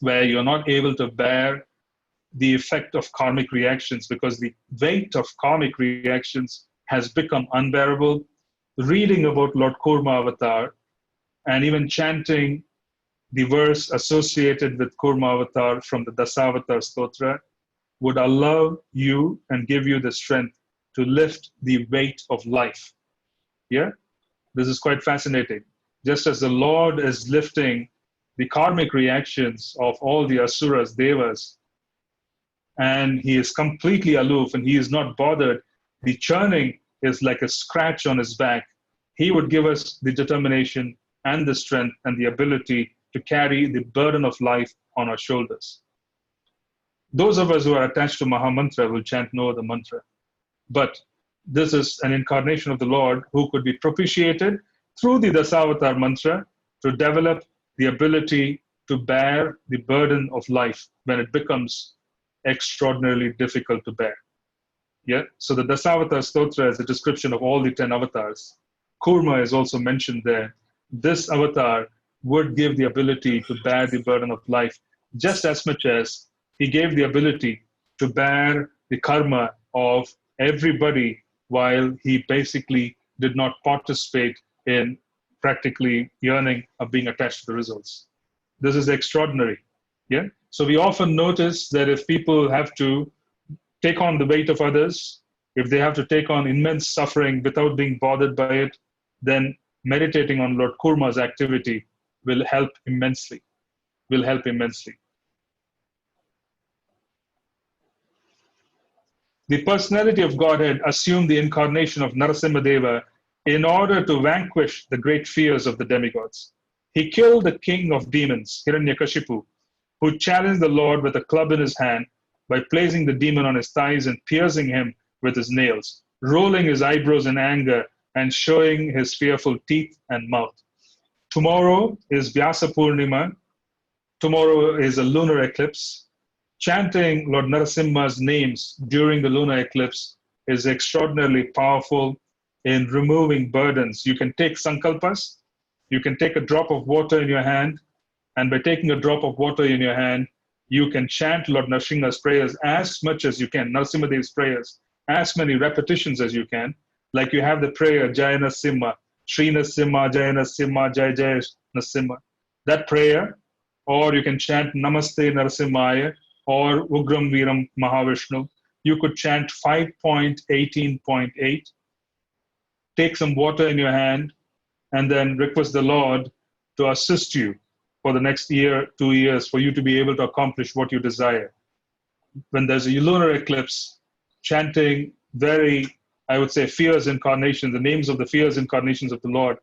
where you're not able to bear the effect of karmic reactions because the weight of karmic reactions has become unbearable. Reading about Lord Kurma Avatar and even chanting the verse associated with Kurma Avatar from the Dasavatar Stotra would allow you and give you the strength to lift the weight of life. Yeah? This is quite fascinating. Just as the Lord is lifting the karmic reactions of all the asuras, devas, and he is completely aloof and he is not bothered, the churning is like a scratch on his back. He would give us the determination and the strength and the ability to carry the burden of life on our shoulders. Those of us who are attached to Mahamantra will chant no other mantra. But this is an incarnation of the Lord who could be propitiated through the Dasavatar mantra to develop the ability to bear the burden of life when it becomes extraordinarily difficult to bear. Yeah. So the Dasavatar Stotra is a description of all the 10 avatars. Kurma is also mentioned there. This avatar would give the ability to bear the burden of life just as much as he gave the ability to bear the karma of everybody while he basically did not participate in practically yearning of being attached to the results. This is extraordinary. Yeah. So we often notice that if people have to take on the weight of others, if they have to take on immense suffering without being bothered by it, then meditating on Lord Kurma's activity will help immensely. Will help immensely. The personality of Godhead assumed the incarnation of Narasimhadeva in order to vanquish the great fears of the demigods. He killed the king of demons, Hiranyakashipu, who challenged the Lord with a club in his hand by placing the demon on his thighs and piercing him with his nails, rolling his eyebrows in anger and showing his fearful teeth and mouth. Tomorrow is Vyasa Purnima. Tomorrow is a lunar eclipse. Chanting Lord Narasimha's names during the lunar eclipse is extraordinarily powerful in removing burdens. You can take sankalpas, you can take a drop of water in your hand, and by taking a drop of water in your hand, you can chant Lord Narasimha's prayers as much as you can, Narasimhadev's prayers, as many repetitions as you can. Like you have the prayer, Jaya Narasimha, Sri Narasimha, Jaya Narasimha, Jaya Jaya Narasimha. That prayer, or you can chant Namaste Narasimhaya, or Ugram Viram Mahavishnu. You could chant 5.18.8, take some water in your hand, and then request the Lord to assist you for the next year, 2 years, for you to be able to accomplish what you desire. When there's a lunar eclipse, chanting very, I would say, fierce incarnations, the names of the fierce incarnations of the Lord,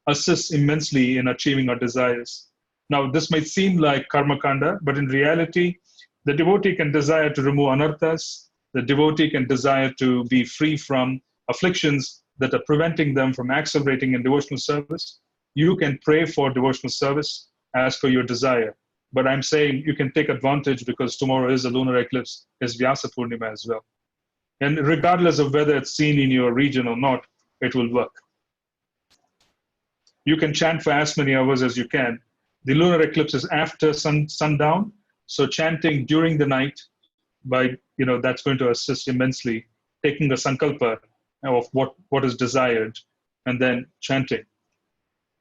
assists immensely in achieving our desires. Now, this might seem like karma kanda, but in reality, the devotee can desire to remove anarthas. The devotee can desire to be free from afflictions that are preventing them from accelerating in devotional service. You can pray for devotional service as per your desire. But I'm saying you can take advantage because tomorrow is a lunar eclipse, is Vyasa Purnima as well. And regardless of whether it's seen in your region or not, it will work. You can chant for as many hours as you can. The lunar eclipse is after sundown. So chanting during the night, that's going to assist immensely. Taking a sankalpa of what is desired and then chanting.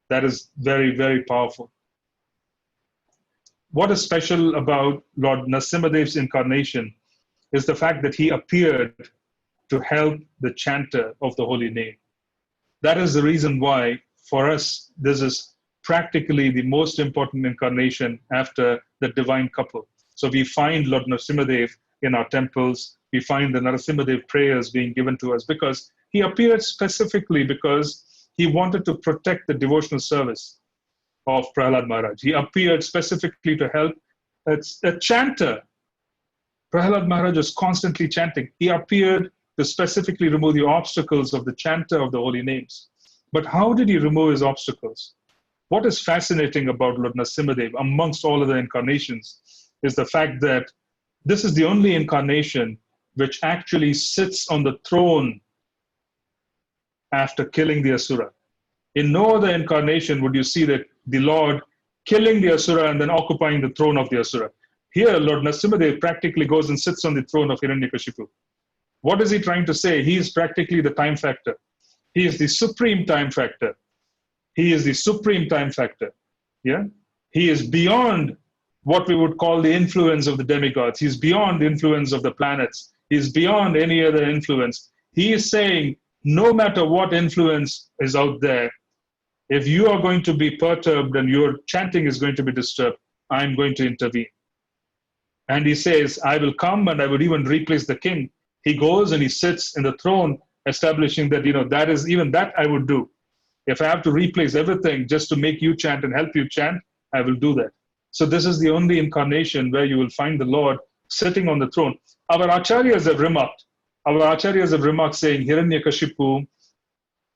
That is very, very powerful. What is special about Lord Narasimhadev's incarnation is the fact that he appeared to help the chanter of the holy name. That is the reason why, for us, this is practically the most important incarnation after the divine couple. So we find Lord Narasimhadev in our temples. We find the Narasimhadev prayers being given to us because he appeared specifically because he wanted to protect the devotional service of Prahlad Maharaj. He appeared specifically to help a chanter. Prahlad Maharaj was constantly chanting. He appeared to specifically remove the obstacles of the chanter of the holy names. But how did he remove his obstacles? What is fascinating about Lord Narasimhadev amongst all other incarnations is the fact that this is the only incarnation which actually sits on the throne after killing the Asura. In no other incarnation would you see that the Lord killing the Asura and then occupying the throne of the Asura. Here, Lord Nrsimhadev practically goes and sits on the throne of Hiranyakashipu. What is he trying to say? He is practically the time factor. He is the supreme time factor. He is the supreme time factor. Yeah? He is beyond what we would call the influence of the demigods. He's beyond the influence of the planets. He's beyond any other influence. He is saying, no matter what influence is out there, if you are going to be perturbed and your chanting is going to be disturbed, I'm going to intervene. And he says, I will come and I would even replace the king. He goes and he sits in the throne, establishing that, that is even that I would do. If I have to replace everything just to make you chant and help you chant, I will do that. So this is the only incarnation where you will find the Lord sitting on the throne. Our acharyas have remarked saying Hiranyakashipu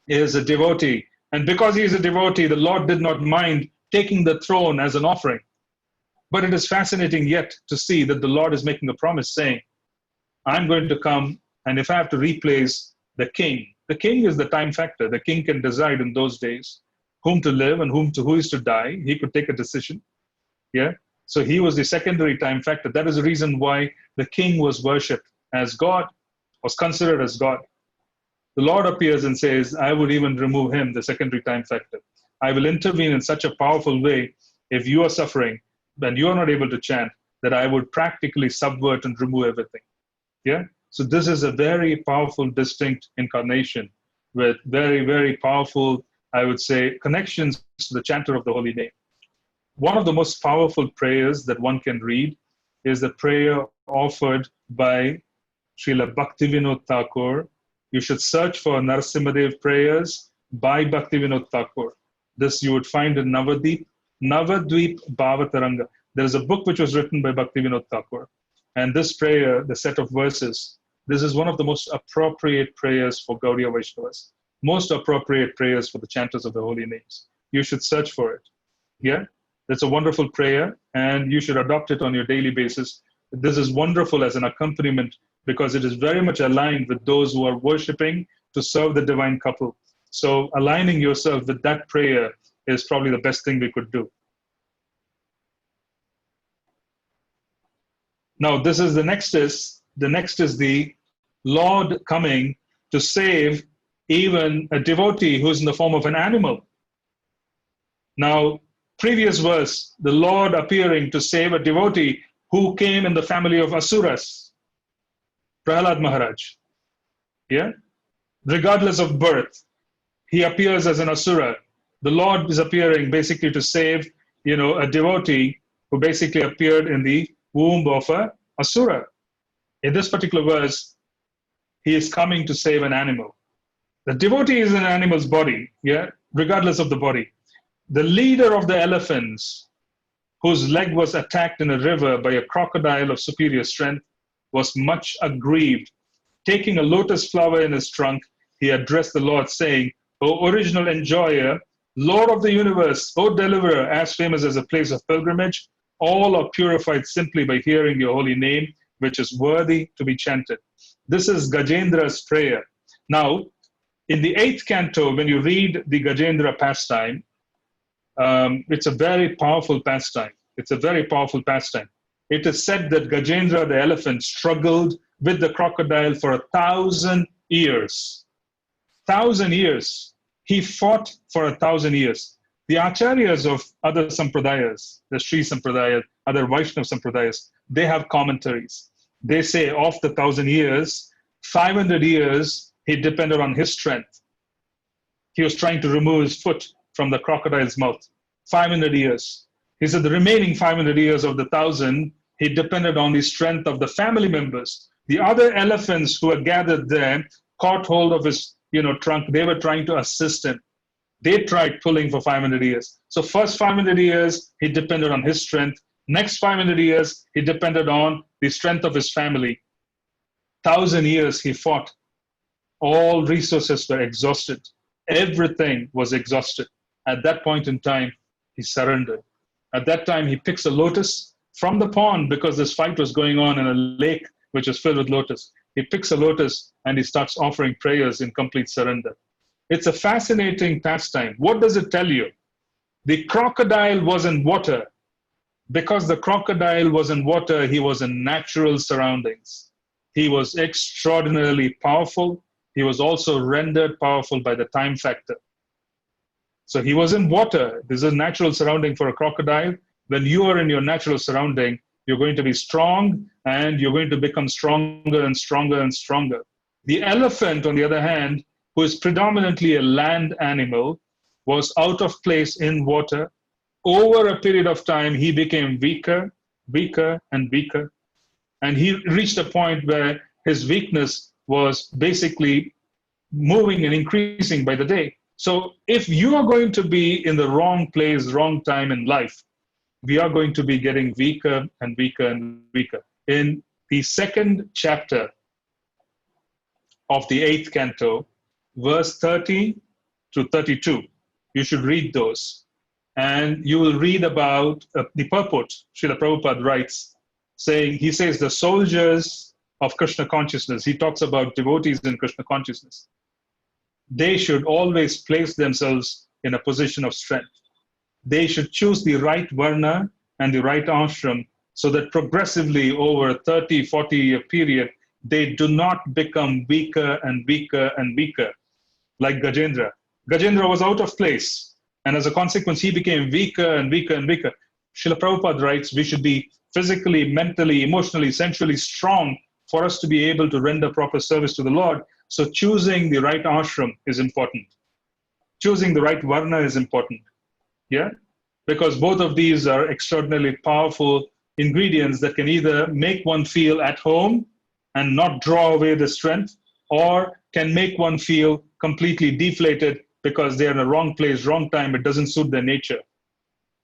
is a devotee. And because he is a devotee, the Lord did not mind taking the throne as an offering. But it is fascinating yet to see that the Lord is making a promise saying, I'm going to come, and if I have to replace the king is the time factor. The king can decide in those days whom to live and who is to die. He could take a decision. Yeah. So he was the secondary time factor. That is the reason why the king was worshipped as God, was considered as God. The Lord appears and says, I would even remove him, the secondary time factor. I will intervene in such a powerful way if you are suffering and you are not able to chant, that I would practically subvert and remove everything. Yeah. So this is a very powerful, distinct incarnation with very, very powerful, I would say, connections to the chanter of the holy name. One of the most powerful prayers that one can read is the prayer offered by Srila Bhaktivinoda Thakur. You should search for Nrsimhadev prayers by Bhaktivinoda Thakur. This you would find in Navadvip Bhavataranga. There is a book which was written by Bhaktivinoda Thakur. And this prayer, the set of verses, this is one of the most appropriate prayers for Gaudiya Vaishnavas. Most appropriate prayers for the chanters of the holy names. You should search for it. Yeah? It's a wonderful prayer, and you should adopt it on your daily basis. This is wonderful as an accompaniment because it is very much aligned with those who are worshipping to serve the divine couple. So aligning yourself with that prayer is probably the best thing we could do. Now, this is the next is the Lord coming to save even a devotee who is in the form of an animal. Now, previous verse, the Lord appearing to save a devotee who came in the family of Asuras, Prahlad Maharaj. Yeah? Regardless of birth, he appears as an Asura. The Lord is appearing basically to save, a devotee who basically appeared in the womb of a Asura. In this particular verse, he is coming to save an animal. The devotee is in an animal's body, yeah, regardless of the body. The leader of the elephants, whose leg was attacked in a river by a crocodile of superior strength, was much aggrieved. Taking a lotus flower in his trunk, he addressed the Lord, saying, O original enjoyer, Lord of the universe, O deliverer, as famous as a place of pilgrimage, all are purified simply by hearing your holy name, which is worthy to be chanted. This is Gajendra's prayer. Now, in the 8th canto, when you read the Gajendra pastime, it's a very powerful pastime. It's a very powerful pastime. It is said that Gajendra the elephant struggled with the crocodile for 1,000 years. 1,000 years. He fought for 1,000 years. The acharyas of other sampradayas, the Sri Sampradaya, other Vaishnava Sampradayas, they have commentaries. They say of the 1,000 years, 500 years, he depended on his strength. He was trying to remove his foot from the crocodile's mouth. 500 years. He said the remaining 500 years of the 1,000, he depended on the strength of the family members. The other elephants who were gathered there caught hold of his trunk. They were trying to assist him. They tried pulling for 500 years. So first 500 years, he depended on his strength. Next 500 years, he depended on the strength of his family. 1,000 years he fought. All resources were exhausted. Everything was exhausted. At that point in time, he surrendered. At that time, he picks a lotus from the pond because this fight was going on in a lake which was filled with lotus. He picks a lotus and he starts offering prayers in complete surrender. It's a fascinating pastime. What does it tell you? The crocodile was in water. Because the crocodile was in water, he was in natural surroundings. He was extraordinarily powerful. He was also rendered powerful by the time factor. So he was in water. This is a natural surrounding for a crocodile. When you are in your natural surrounding, you're going to be strong and you're going to become stronger and stronger and stronger. The elephant, on the other hand, who is predominantly a land animal, was out of place in water. Over a period of time, he became weaker, weaker, and weaker. And he reached a point where his weakness was basically moving and increasing by the day. So if you are going to be in the wrong place, wrong time in life, we are going to be getting weaker and weaker and weaker. In the second chapter of the 8th canto, verse 30 to 32, you should read those. And you will read about the purport. Srila Prabhupada writes, he says the soldiers of Krishna consciousness, he talks about devotees in Krishna consciousness. They should always place themselves in a position of strength. They should choose the right varna and the right ashram so that progressively over a 30, 40-year period, they do not become weaker and weaker and weaker, like Gajendra. Gajendra was out of place, and as a consequence, he became weaker and weaker and weaker. Srila Prabhupada writes, we should be physically, mentally, emotionally, sensually strong for us to be able to render proper service to the Lord. So choosing the right ashram is important. Choosing the right varna is important. Yeah? Because both of these are extraordinarily powerful ingredients that can either make one feel at home and not draw away the strength, or can make one feel completely deflated because they're in the wrong place, wrong time, it doesn't suit their nature.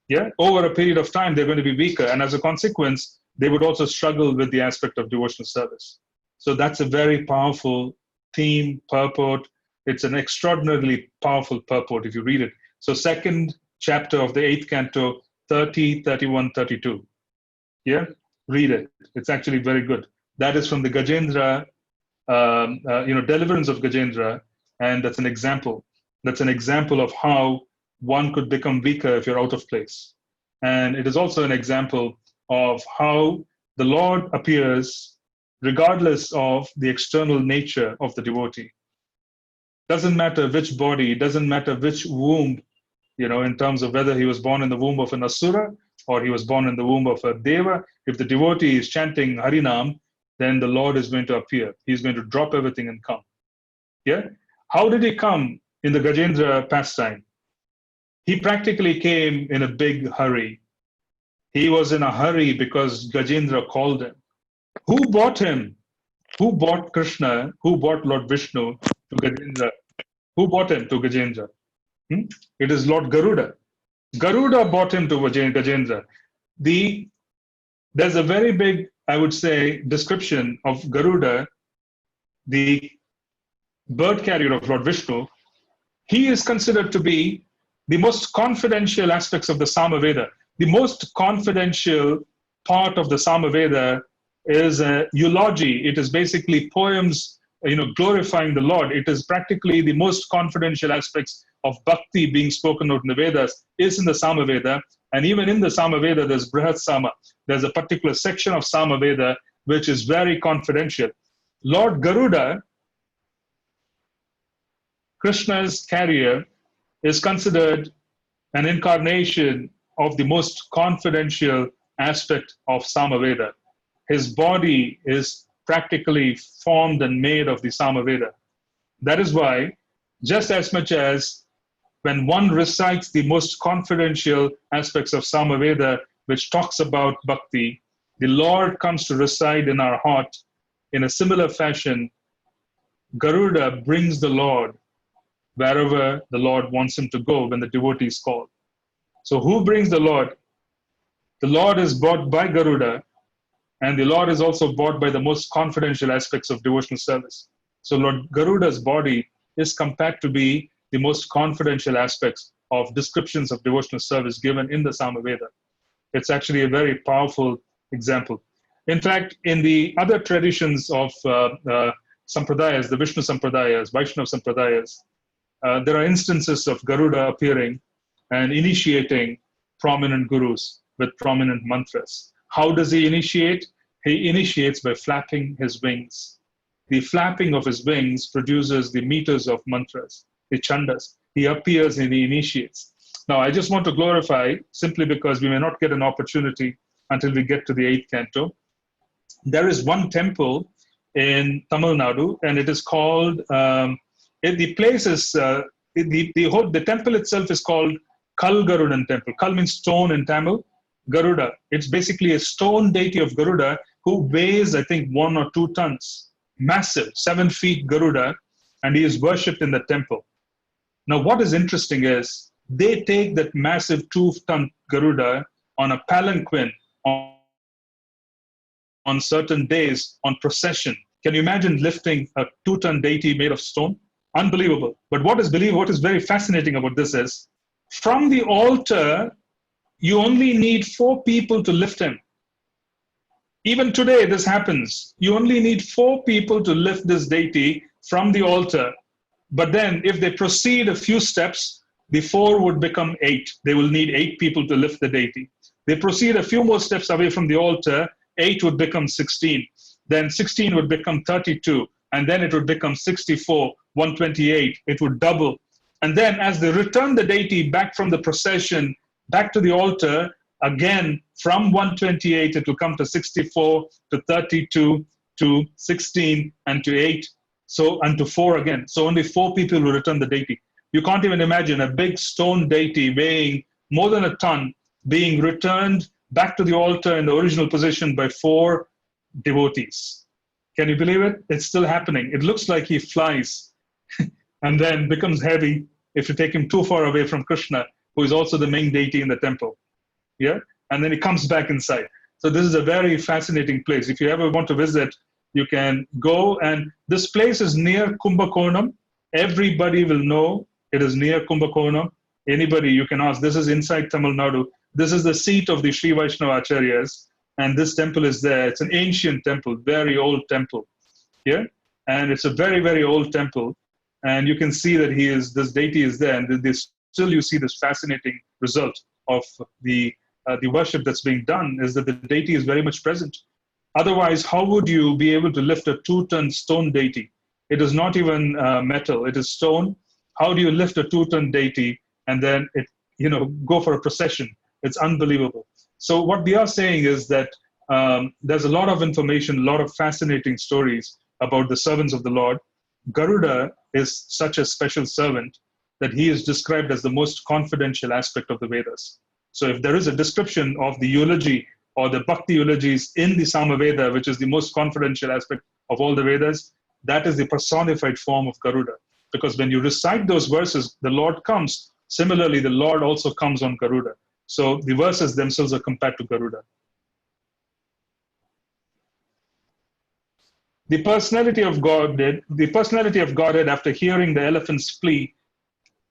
Yeah? Over a period of time, they're going to be weaker. And as a consequence, they would also struggle with the aspect of devotional service. So that's a very powerful theme, purport. It's an extraordinarily powerful purport if you read it. So second chapter of the 8th canto, 30, 31, 32. Yeah? Read it. It's actually very good. That is from the Gajendra, deliverance of Gajendra. And that's an example. That's an example of how one could become weaker if you're out of place. And it is also an example of how the Lord appears regardless of the external nature of the devotee. Doesn't matter which body, doesn't matter which womb, in terms of whether he was born in the womb of an Asura or he was born in the womb of a Deva. If the devotee is chanting Harinam, then the Lord is going to appear. He's going to drop everything and come. Yeah? How did he come in the Gajendra pastime? He practically came in a big hurry. He was in a hurry because Gajendra called him. Who bought him? Who bought Krishna? Who bought Lord Vishnu to Gajendra? Who bought him to Gajendra? It is Lord Garuda. Garuda bought him to Gajendra. There's a very big, I would say, description of Garuda, the bird carrier of Lord Vishnu. He is considered to be the most confidential aspects of the Samaveda. The most confidential part of the Samaveda is a eulogy. It is basically poems, glorifying the Lord. It is practically the most confidential aspects of bhakti being spoken out in the Vedas is in the Samaveda. And even in the Samaveda, there's Brihat Sama. There's a particular section of Samaveda which is very confidential. Lord Garuda, Krishna's carrier, is considered an incarnation of the most confidential aspect of Samaveda. His body is practically formed and made of the Samaveda. That is why, just as much as when one recites the most confidential aspects of Samaveda, which talks about bhakti, the Lord comes to reside in our heart. In a similar fashion, Garuda brings the Lord wherever the Lord wants him to go when the devotee is called. So who brings the Lord? The Lord is brought by Garuda, and the Lord is also brought by the most confidential aspects of devotional service. So Lord Garuda's body is compared to be the most confidential aspects of descriptions of devotional service given in the Samaveda. It's actually a very powerful example. In fact, in the other traditions of sampradayas, the Vishnu sampradayas, Vaishnava sampradayas, there are instances of Garuda appearing and initiating prominent gurus with prominent mantras. How does he initiate? He initiates by flapping his wings. The flapping of his wings produces the meters of mantras, the chandas. He appears and he initiates. Now, I just want to glorify, simply because we may not get an opportunity until we get to the 8th canto. There is one temple in Tamil Nadu, and it is called, the place is, the temple itself is called Kal Garudan temple. Kal means stone in Tamil. Garuda. It's basically a stone deity of Garuda who weighs, I think, 1 or 2 tons. Massive, 7 feet Garuda, and he is worshipped in the temple. Now, what is interesting is they take that massive 2-ton Garuda on a palanquin on certain days on procession. Can you imagine lifting a 2-ton deity made of stone? Unbelievable. But what is very fascinating about this is, from the altar, you only need 4 people to lift him. Even today, this happens. You only need 4 people to lift this deity from the altar. But then, if they proceed a few steps, the 4 would become 8. They will need 8 people to lift the deity. They proceed a few more steps away from the altar, 8 would become 16. Then 16 would become 32. And then it would become 64, 128. It would double. And then as they return the deity back from the procession, back to the altar, again, from 128, it will come to 64, to 32, to 16, and to 8, and to 4 again. So only 4 people will return the deity. You can't even imagine a big stone deity weighing more than a ton being returned back to the altar in the original position by 4 devotees. Can you believe it? It's still happening. It looks like he flies and then becomes heavy if you take him too far away from Krishna, who is also the main deity in the temple. Yeah? And then he comes back inside. So this is a very fascinating place. If you ever want to visit, you can go. And this place is near Kumbakonam. Everybody will know it is near Kumbakonam. Anybody you can ask. This is inside Tamil Nadu. This is the seat of the Sri Vaishnava Acharyas. And this temple is there. It's an ancient temple, very old temple. Yeah? And it's a very, very old temple. And you can see that this deity is there. And still you see this fascinating result of the worship that's being done is that the deity is very much present. Otherwise, how would you be able to lift a 2-ton stone deity? It is not even metal, it is stone. How do you lift a 2-ton deity and then go for a procession? It's unbelievable. So what we are saying is that there's a lot of information, a lot of fascinating stories about the servants of the Lord. Garuda is such a special servant that he is described as the most confidential aspect of the Vedas. So if there is a description of the eulogy or the Bhakti eulogies in the Samaveda, which is the most confidential aspect of all the Vedas, that is the personified form of Garuda. Because when you recite those verses, the Lord comes. Similarly, the Lord also comes on Garuda. So the verses themselves are compared to Garuda. The personality of Godhead, after hearing the elephant's plea,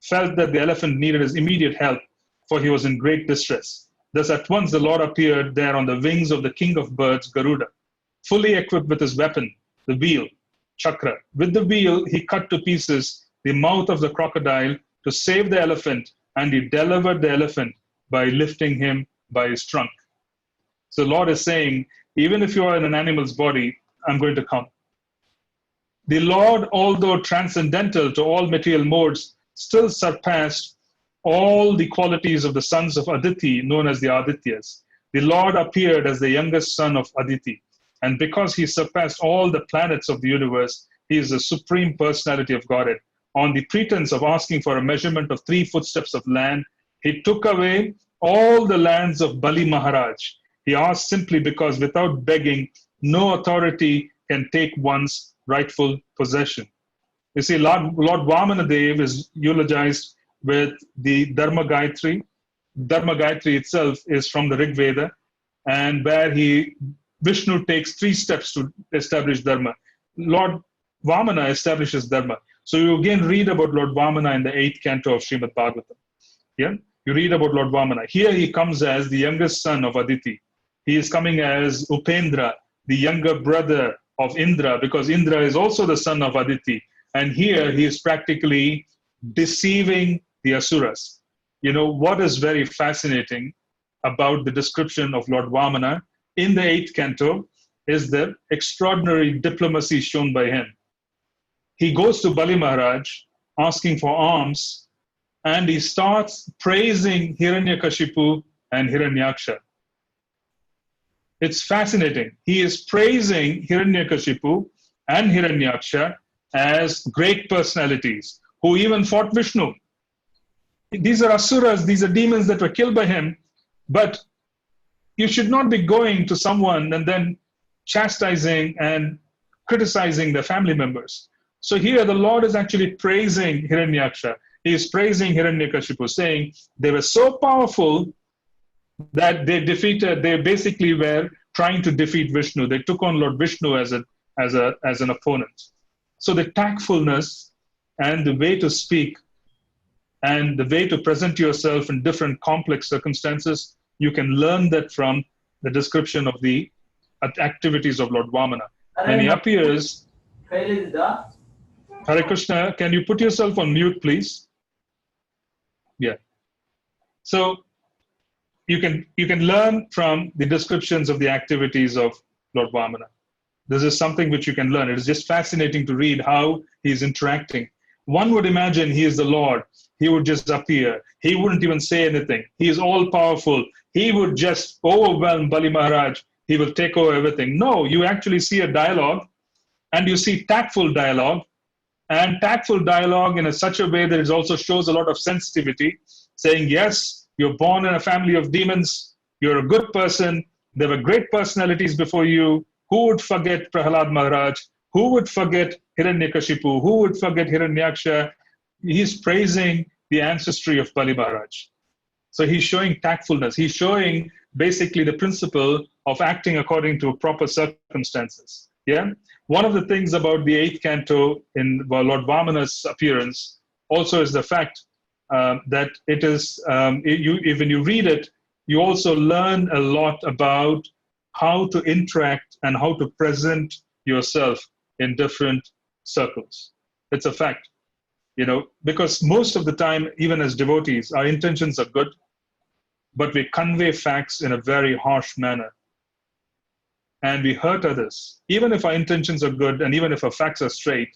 felt that the elephant needed his immediate help, for he was in great distress. Thus at once the Lord appeared there on the wings of the king of birds, Garuda, fully equipped with his weapon, the wheel, chakra. With the wheel, he cut to pieces the mouth of the crocodile to save the elephant, and he delivered the elephant by lifting him by his trunk. So the Lord is saying, even if you are in an animal's body, I'm going to come. The Lord, although transcendental to all material modes, still surpassed all the qualities of the sons of Aditi, known as the Adityas. The Lord appeared as the youngest son of Aditi. And because he surpassed all the planets of the universe, he is the supreme personality of Godhead. On the pretense of asking for a measurement of 3 footsteps of land, he took away all the lands of Bali Maharaj. He asked simply because without begging, no authority can take one's rightful possession. You see, Lord Vamanadev is eulogized with the Dharma Gayatri. Dharma Gayatri itself is from the Rig Veda, and where Vishnu takes 3 steps to establish Dharma. Lord Vamana establishes Dharma. So you again read about Lord Vamana in the 8th canto of Srimad Bhagavatam. Yeah? You read about Lord Vamana. Here he comes as the youngest son of Aditi. He is coming as Upendra, the younger brother of Indra, because Indra is also the son of Aditi. And here he is practically deceiving the Asuras. what is very fascinating about the description of Lord Vamana in the 8th canto is the extraordinary diplomacy shown by him. He goes to Bali Maharaj asking for alms, and he starts praising Hiranyakashipu and Hiranyaksha. It's fascinating. He is praising Hiranyakashipu and Hiranyaksha as great personalities who even fought Vishnu. These are asuras, these are demons that were killed by him, but you should not be going to someone and then chastising and criticizing their family members. So here the Lord is actually praising Hiranyaksha. He is praising Hiranyakashipu, saying they were so powerful that they basically were trying to defeat Vishnu. They took on Lord Vishnu as an opponent. So the tactfulness and the way to speak and the way to present yourself in different complex circumstances, you can learn that from the description of the activities of Lord Vamana. When he appears, Hare Krishna, can you put yourself on mute, please? Yeah. So you can learn from the descriptions of the activities of Lord Vamana. This is something which you can learn. It is just fascinating to read how he's interacting. One would imagine he is the Lord. He would just appear. He wouldn't even say anything. He is all powerful. He would just overwhelm Bali Maharaj. He will take over everything. No, you actually see a dialogue, and you see tactful dialogue, and tactful dialogue in such a way that it also shows a lot of sensitivity, saying, yes, you're born in a family of demons. You're a good person. There were great personalities before you. Who would forget Prahalad Maharaj? Who would forget Hiranyakashipu? Who would forget Hiranyaksha? He's praising the ancestry of Bali Maharaj. So he's showing tactfulness. He's showing basically the principle of acting according to proper circumstances. Yeah. One of the things about the 8th canto in Lord Vamana's appearance also is the fact that it is, when you read it, you also learn a lot about how to interact and how to present yourself in different circles. It's a fact, because most of the time, even as devotees, our intentions are good, but we convey facts in a very harsh manner. And we hurt others. Even if our intentions are good and even if our facts are straight,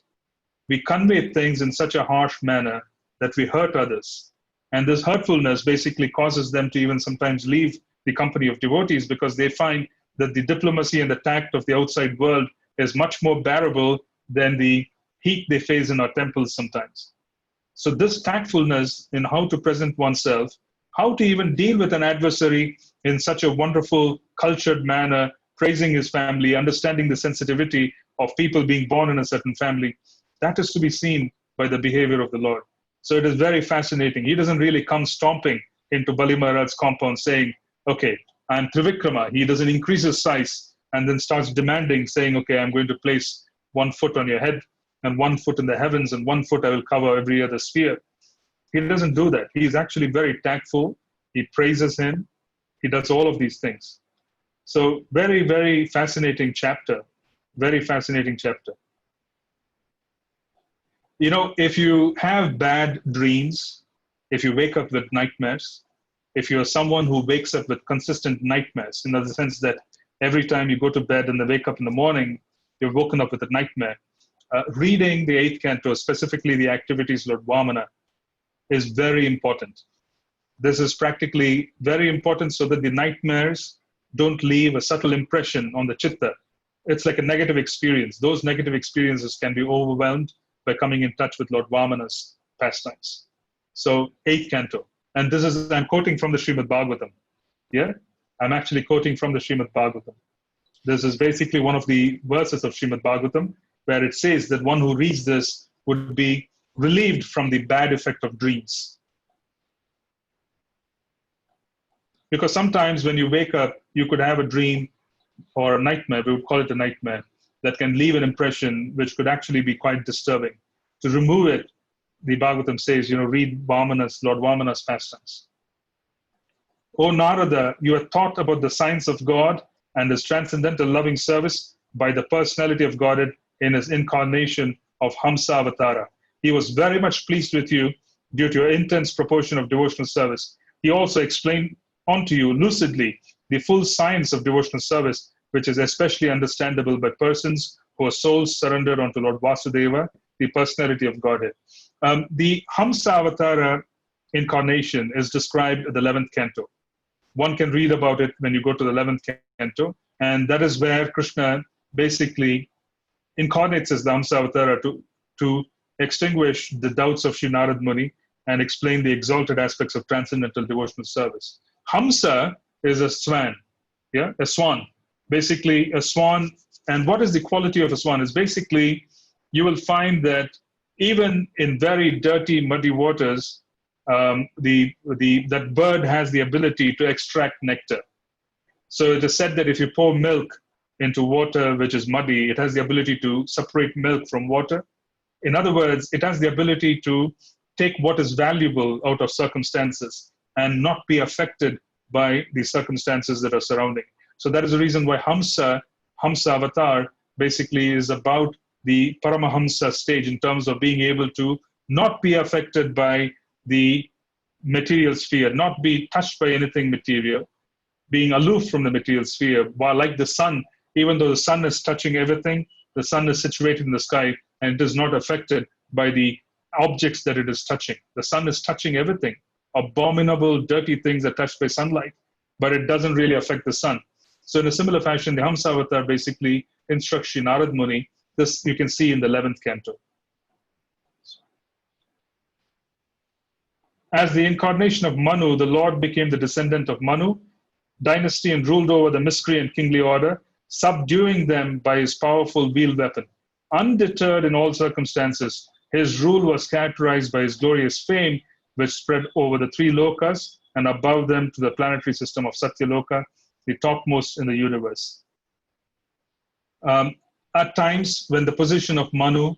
we convey things in such a harsh manner that we hurt others. And this hurtfulness basically causes them to even sometimes leave the company of devotees because they find that the diplomacy and the tact of the outside world is much more bearable than the heat they face in our temples sometimes. So this tactfulness in how to present oneself, how to even deal with an adversary in such a wonderful, cultured manner, praising his family, understanding the sensitivity of people being born in a certain family, that is to be seen by the behavior of the Lord. So it is very fascinating. He doesn't really come stomping into Bali Maharaj's compound saying, okay, I'm Trivikrama. He doesn't increase his size and then starts demanding, saying, okay, I'm going to place 1 foot on your head and 1 foot in the heavens and 1 foot I will cover every other sphere. He doesn't do that. He's actually very tactful. He praises him. He does all of these things. So very, very fascinating chapter. Very fascinating chapter. If you have bad dreams, if you wake up with nightmares, if you're someone who wakes up with consistent nightmares, in the sense that every time you go to bed and then wake up in the morning, you're woken up with a nightmare, reading the 8th canto, specifically the activities Lord Vamana, is very important. This is practically very important so that the nightmares don't leave a subtle impression on the chitta. It's like a negative experience. Those negative experiences can be overwhelmed by coming in touch with Lord Vamana's pastimes. So 8th canto. And this is, I'm quoting from the Srimad Bhagavatam. Yeah? I'm actually quoting from the Srimad Bhagavatam. This is basically one of the verses of Srimad Bhagavatam where it says that one who reads this would be relieved from the bad effect of dreams. Because sometimes when you wake up, you could have a dream or a nightmare, we would call it a nightmare, that can leave an impression which could actually be quite disturbing. To remove it, the Bhagavatam says, read Lord Vamana's pastimes. O Narada, you are taught about the science of God and his transcendental loving service by the personality of Godhead in his incarnation of Hamsa Avatara. He was very much pleased with you due to your intense proportion of devotional service. He also explained unto you lucidly the full science of devotional service, which is especially understandable by persons who are souls surrendered unto Lord Vasudeva, the personality of Godhead. The Hamsa Avatara incarnation is described in the 11th canto. One can read about it when you go to the 11th canto, and that is where Krishna basically incarnates as the Hamsa Avatara to extinguish the doubts of Sri Narad Muni and explain the exalted aspects of transcendental devotional service. Hamsa is a swan, a swan. Basically, a swan. And what is the quality of a swan? Is basically, you will find that even in very dirty, muddy waters, that bird has the ability to extract nectar. So it is said that if you pour milk into water which is muddy, it has the ability to separate milk from water. In other words, it has the ability to take what is valuable out of circumstances and not be affected by the circumstances that are surrounding. So that is the reason why Hamsa Avatar basically is about the Paramahamsa stage in terms of being able to not be affected by the material sphere, not be touched by anything material, being aloof from the material sphere, while like the sun, even though the sun is touching everything, the sun is situated in the sky and it is not affected by the objects that it is touching. The sun is touching everything. Abominable, dirty things are touched by sunlight, but it doesn't really affect the sun. So in a similar fashion, the Hamsa Avatar basically instructs Sri Narad Muni. This you can see in the 11th canto. As the incarnation of Manu, the Lord became the descendant of Manu dynasty and ruled over the miscreant kingly order, subduing them by his powerful wheel weapon. Undeterred in all circumstances, his rule was characterized by his glorious fame, which spread over the 3 lokas and above them to the planetary system of Satyaloka, the topmost in the universe. At times, when the position of Manu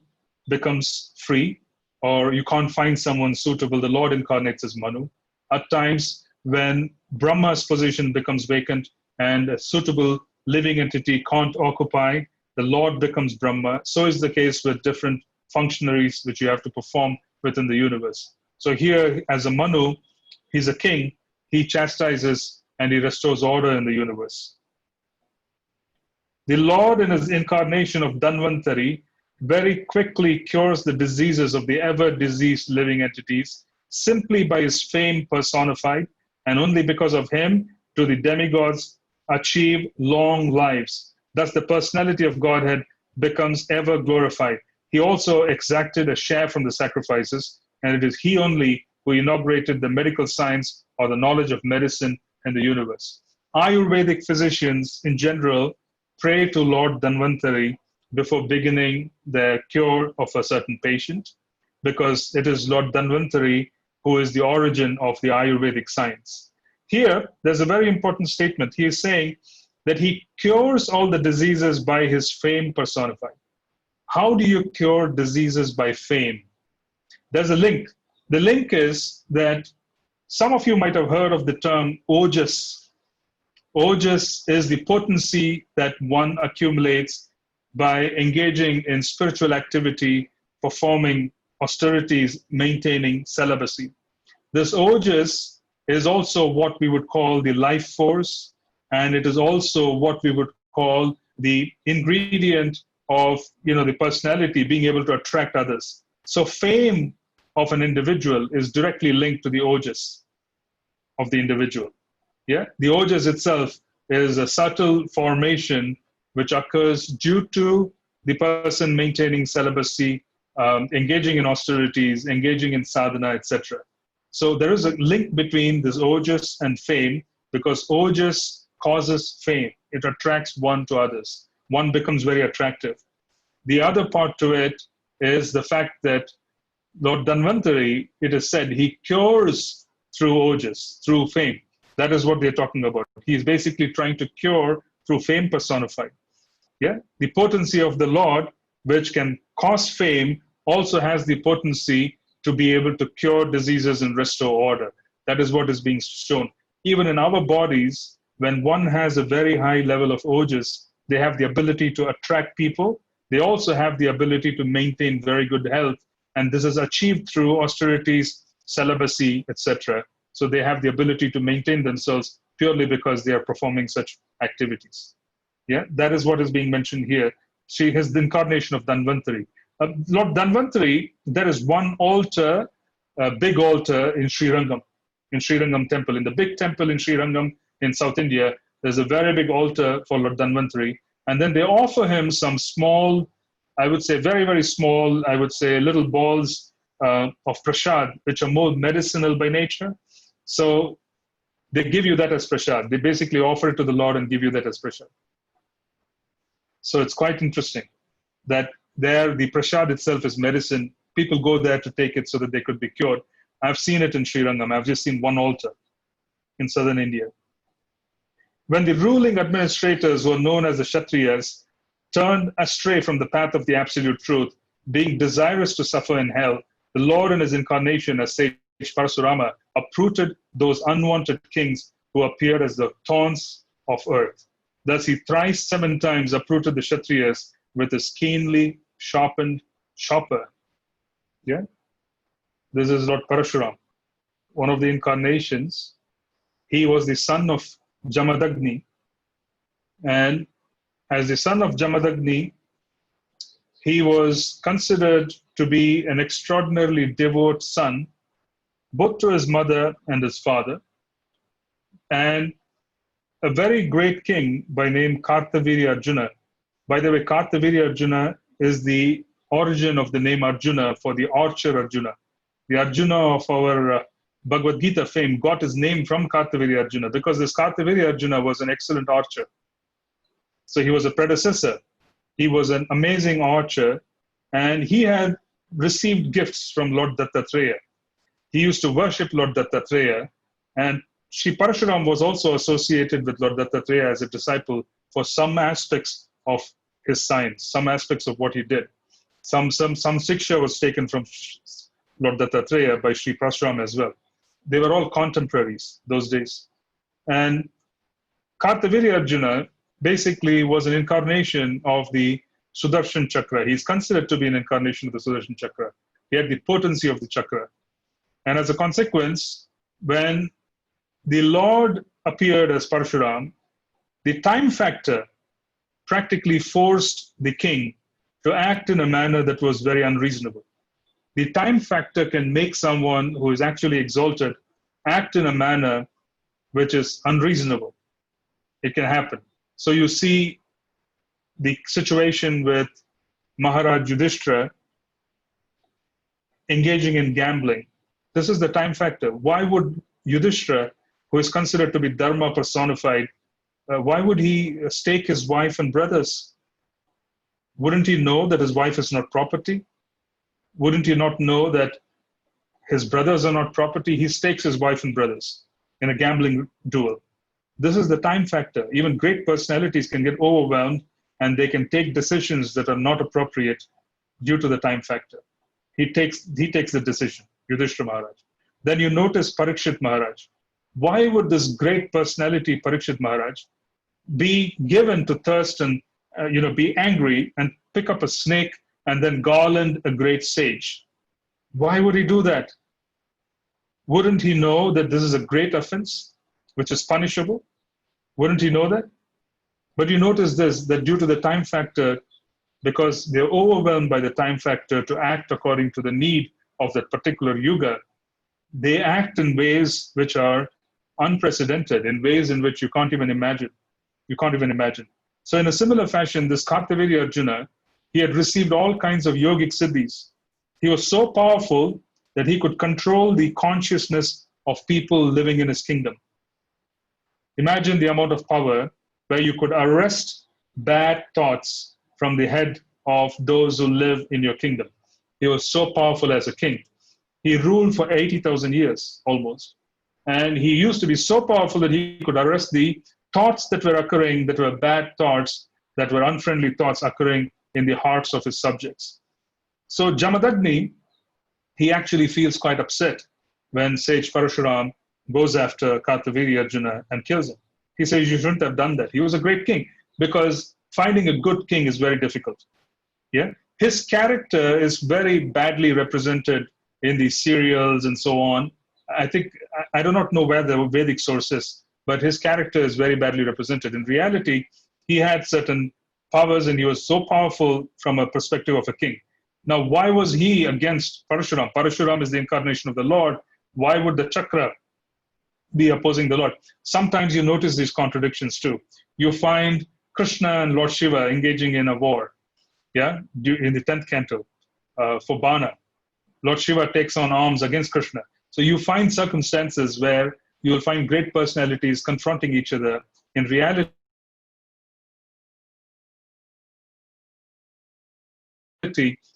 becomes free, or you can't find someone suitable, the Lord incarnates as Manu. At times, when Brahma's position becomes vacant and a suitable living entity can't occupy, the Lord becomes Brahma. So is the case with different functionaries which you have to perform within the universe. So here, as a Manu, he's a king, he chastises and he restores order in the universe. The Lord, in his incarnation of Dhanvantari, very quickly cures the diseases of the ever-diseased living entities simply by his fame personified, and only because of him do the demigods achieve long lives. Thus the personality of Godhead becomes ever glorified. He also exacted a share from the sacrifices, and it is he only who inaugurated the medical science or the knowledge of medicine in the universe. Ayurvedic physicians in general pray to Lord Dhanvantari before beginning the cure of a certain patient, because it is Lord Dhanvantari who is the origin of the Ayurvedic science. Here, there's a very important statement. He is saying that he cures all the diseases by his fame personified. How do you cure diseases by fame? There's a link. The link is that some of you might have heard of the term ojas. Ojas is the potency that one accumulates by engaging in spiritual activity, performing austerities, maintaining celibacy. This ojas is also what we would call the life force, and it is also what we would call the ingredient of the personality being able to attract others. So fame of an individual is directly linked to the ojas of the individual. Yeah, the ojas itself is a subtle formation which occurs due to the person maintaining celibacy, engaging in austerities, engaging in sadhana, etc. So there is a link between this ojas and fame, because ojas causes fame. It attracts one to others. One becomes very attractive. The other part to it is the fact that Lord Dhanvantari, it is said, he cures through ojas, through fame. That is what they're talking about. He's basically trying to cure through fame personified. Yeah, the potency of the Lord, which can cause fame, also has the potency to be able to cure diseases and restore order. That is what is being shown. Even in our bodies, when one has a very high level of ojas, they have the ability to attract people. They also have the ability to maintain very good health. And this is achieved through austerities, celibacy, etc. So they have the ability to maintain themselves purely because they are performing such activities. Yeah, that is what is being mentioned here. She has the incarnation of Dhanvantari. Lord Dhanvantari, there is one altar, a big altar in Srirangam temple. In the big temple in Srirangam in South India, there's a very big altar for Lord Dhanvantari. And then they offer him some small, I would say very, very small, I would say little balls of prasad, which are more medicinal by nature. So they give you that as prasad. They basically offer it to the Lord and give you that as prasad. So it's quite interesting that there the prasad itself is medicine. People go there to take it so that they could be cured. I've seen it in Srirangam. I've just seen one altar in southern India. When the ruling administrators, who are known as the Kshatriyas, turned astray from the path of the absolute truth, being desirous to suffer in hell, the Lord in his incarnation as sage Parasurama uprooted those unwanted kings who appeared as the thorns of earth. Thus he thrice 7 times uprooted the Kshatriyas with his keenly sharpened chopper. Yeah? This is Lord Parashuram, one of the incarnations. He was the son of Jamadagni. And as the son of Jamadagni, he was considered to be an extraordinarily devout son, both to his mother and his father. And a very great king by name Kartavirya Arjuna. By the way, Kartavirya Arjuna is the origin of the name Arjuna for the archer Arjuna. The Arjuna of our Bhagavad Gita fame got his name from Kartavirya Arjuna because this Kartavirya Arjuna was an excellent archer. So he was a predecessor. He was an amazing archer, and he had received gifts from Lord Dattatreya. He used to worship Lord Dattatreya, and Sri Parashuram was also associated with Lord Dattatreya as a disciple for some aspects of his science, some aspects of what he did. Some siksha was taken from Lord Dattatreya by Sri Parashuram as well. They were all contemporaries those days. And Kartavirya Arjuna basically was an incarnation of the Sudarshan Chakra. He's considered to be an incarnation of the Sudarshan Chakra. He had the potency of the chakra. And as a consequence, when the Lord appeared as Parshuram, the time factor practically forced the king to act in a manner that was very unreasonable. The time factor can make someone who is actually exalted act in a manner which is unreasonable. It can happen. So you see the situation with Maharaj Yudhishthira engaging in gambling. This is the time factor. Why would Yudhishthira, who is considered to be Dharma personified, why would he stake his wife and brothers? Wouldn't he know that his wife is not property? Wouldn't he not know that his brothers are not property? He stakes his wife and brothers in a gambling duel. This is the time factor. Even great personalities can get overwhelmed and they can take decisions that are not appropriate due to the time factor. He takes the decision, Yudhishthira Maharaj. Then you notice Parikshit Maharaj. Why would this great personality, Parikshit Maharaj, be given to thirst and be angry and pick up a snake and then garland a great sage? Why would he do that? Wouldn't he know that this is a great offense, which is punishable? Wouldn't he know that? But you notice this, that due to the time factor, because they're overwhelmed by the time factor to act according to the need of that particular yuga, they act in ways which are unprecedented, in ways in which you can't even imagine. You can't even imagine. So in a similar fashion, this Kartavirya Arjuna, he had received all kinds of yogic siddhis. He was so powerful that he could control the consciousness of people living in his kingdom. Imagine the amount of power where you could arrest bad thoughts from the head of those who live in your kingdom. He was so powerful as a king. He ruled for 80,000 years almost. And he used to be so powerful that he could arrest the thoughts that were occurring, that were bad thoughts, that were unfriendly thoughts occurring in the hearts of his subjects. So Jamadagni, he actually feels quite upset when sage Parashuram goes after Kartavirya Arjuna and kills him. He says, you shouldn't have done that. He was a great king, because finding a good king is very difficult. Yeah, his character is very badly represented in the serials and so on. I think, I do not know where the Vedic source is, but his character is very badly represented. In reality, he had certain powers and he was so powerful from a perspective of a king. Now, why was he against Parashuram? Parashuram is the incarnation of the Lord. Why would the chakra be opposing the Lord? Sometimes you notice these contradictions too. You find Krishna and Lord Shiva engaging in a war, yeah, in the 10th canto for Bana. Lord Shiva takes on arms against Krishna. So you find circumstances where you will find great personalities confronting each other. In reality,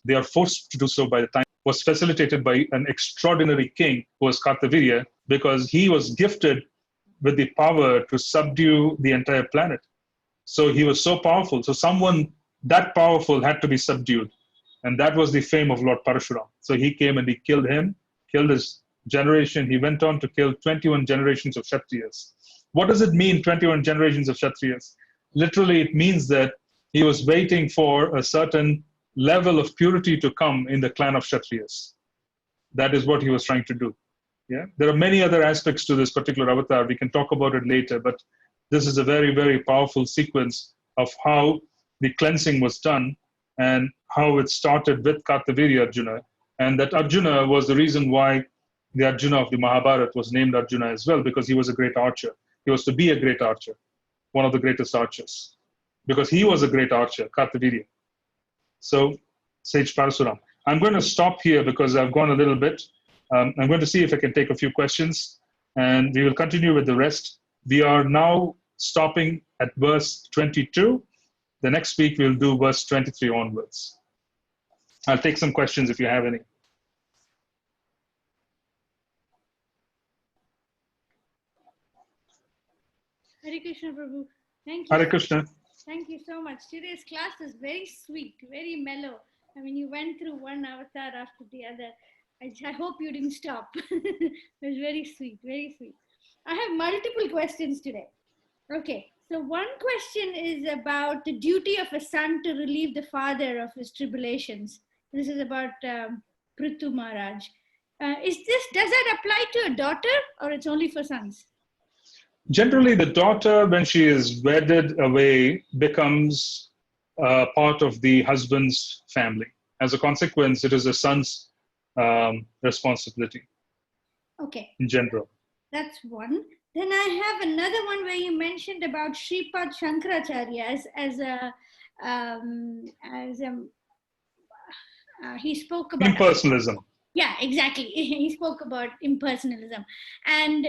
they are forced to do so by the time was facilitated by an extraordinary king who was Kartavirya, because he was gifted with the power to subdue the entire planet. So he was so powerful. So someone that powerful had to be subdued. And that was the fame of Lord Parashuram. So he came and he killed him, killed his generation. He went on to kill 21 generations of Kshatriyas. What does it mean, 21 generations of Kshatriyas? Literally, it means that he was waiting for a certain level of purity to come in the clan of Kshatriyas. That is what he was trying to do. Yeah, there are many other aspects to this particular avatar. We can talk about it later, but this is a very, very powerful sequence of how the cleansing was done and how it started with Kartavirya Arjuna. And that Arjuna was the reason why the Arjuna of the Mahabharata was named Arjuna as well, because he was a great archer. He was to be a great archer, one of the greatest archers, because he was a great archer, Kartavirya. So, Sage Parasuram. I'm going to stop here because I've gone a little bit. I'm going to see if I can take a few questions, and we will continue with the rest. We are now stopping at verse 22. The next week, we'll do verse 23 onwards. I'll take some questions if you have any. Hare Krishna, Prabhu. Thank Hare you. Krishna. Thank you so much. Today's class is very sweet, very mellow. I mean, you went through one avatar after the other. I hope you didn't stop. It was very sweet, very sweet. I have multiple questions today. Okay, so one question is about the duty of a son to relieve the father of his tribulations. This is about Prithu Maharaj. Does that apply to a daughter, or it's only for sons? Generally, the daughter, when she is wedded away, becomes part of the husband's family. As a consequence, it is the son's responsibility. Okay. In general. That's one. Then I have another one where you mentioned about Sripad Shankaracharya he spoke about impersonalism. Yeah, exactly. He spoke about impersonalism, and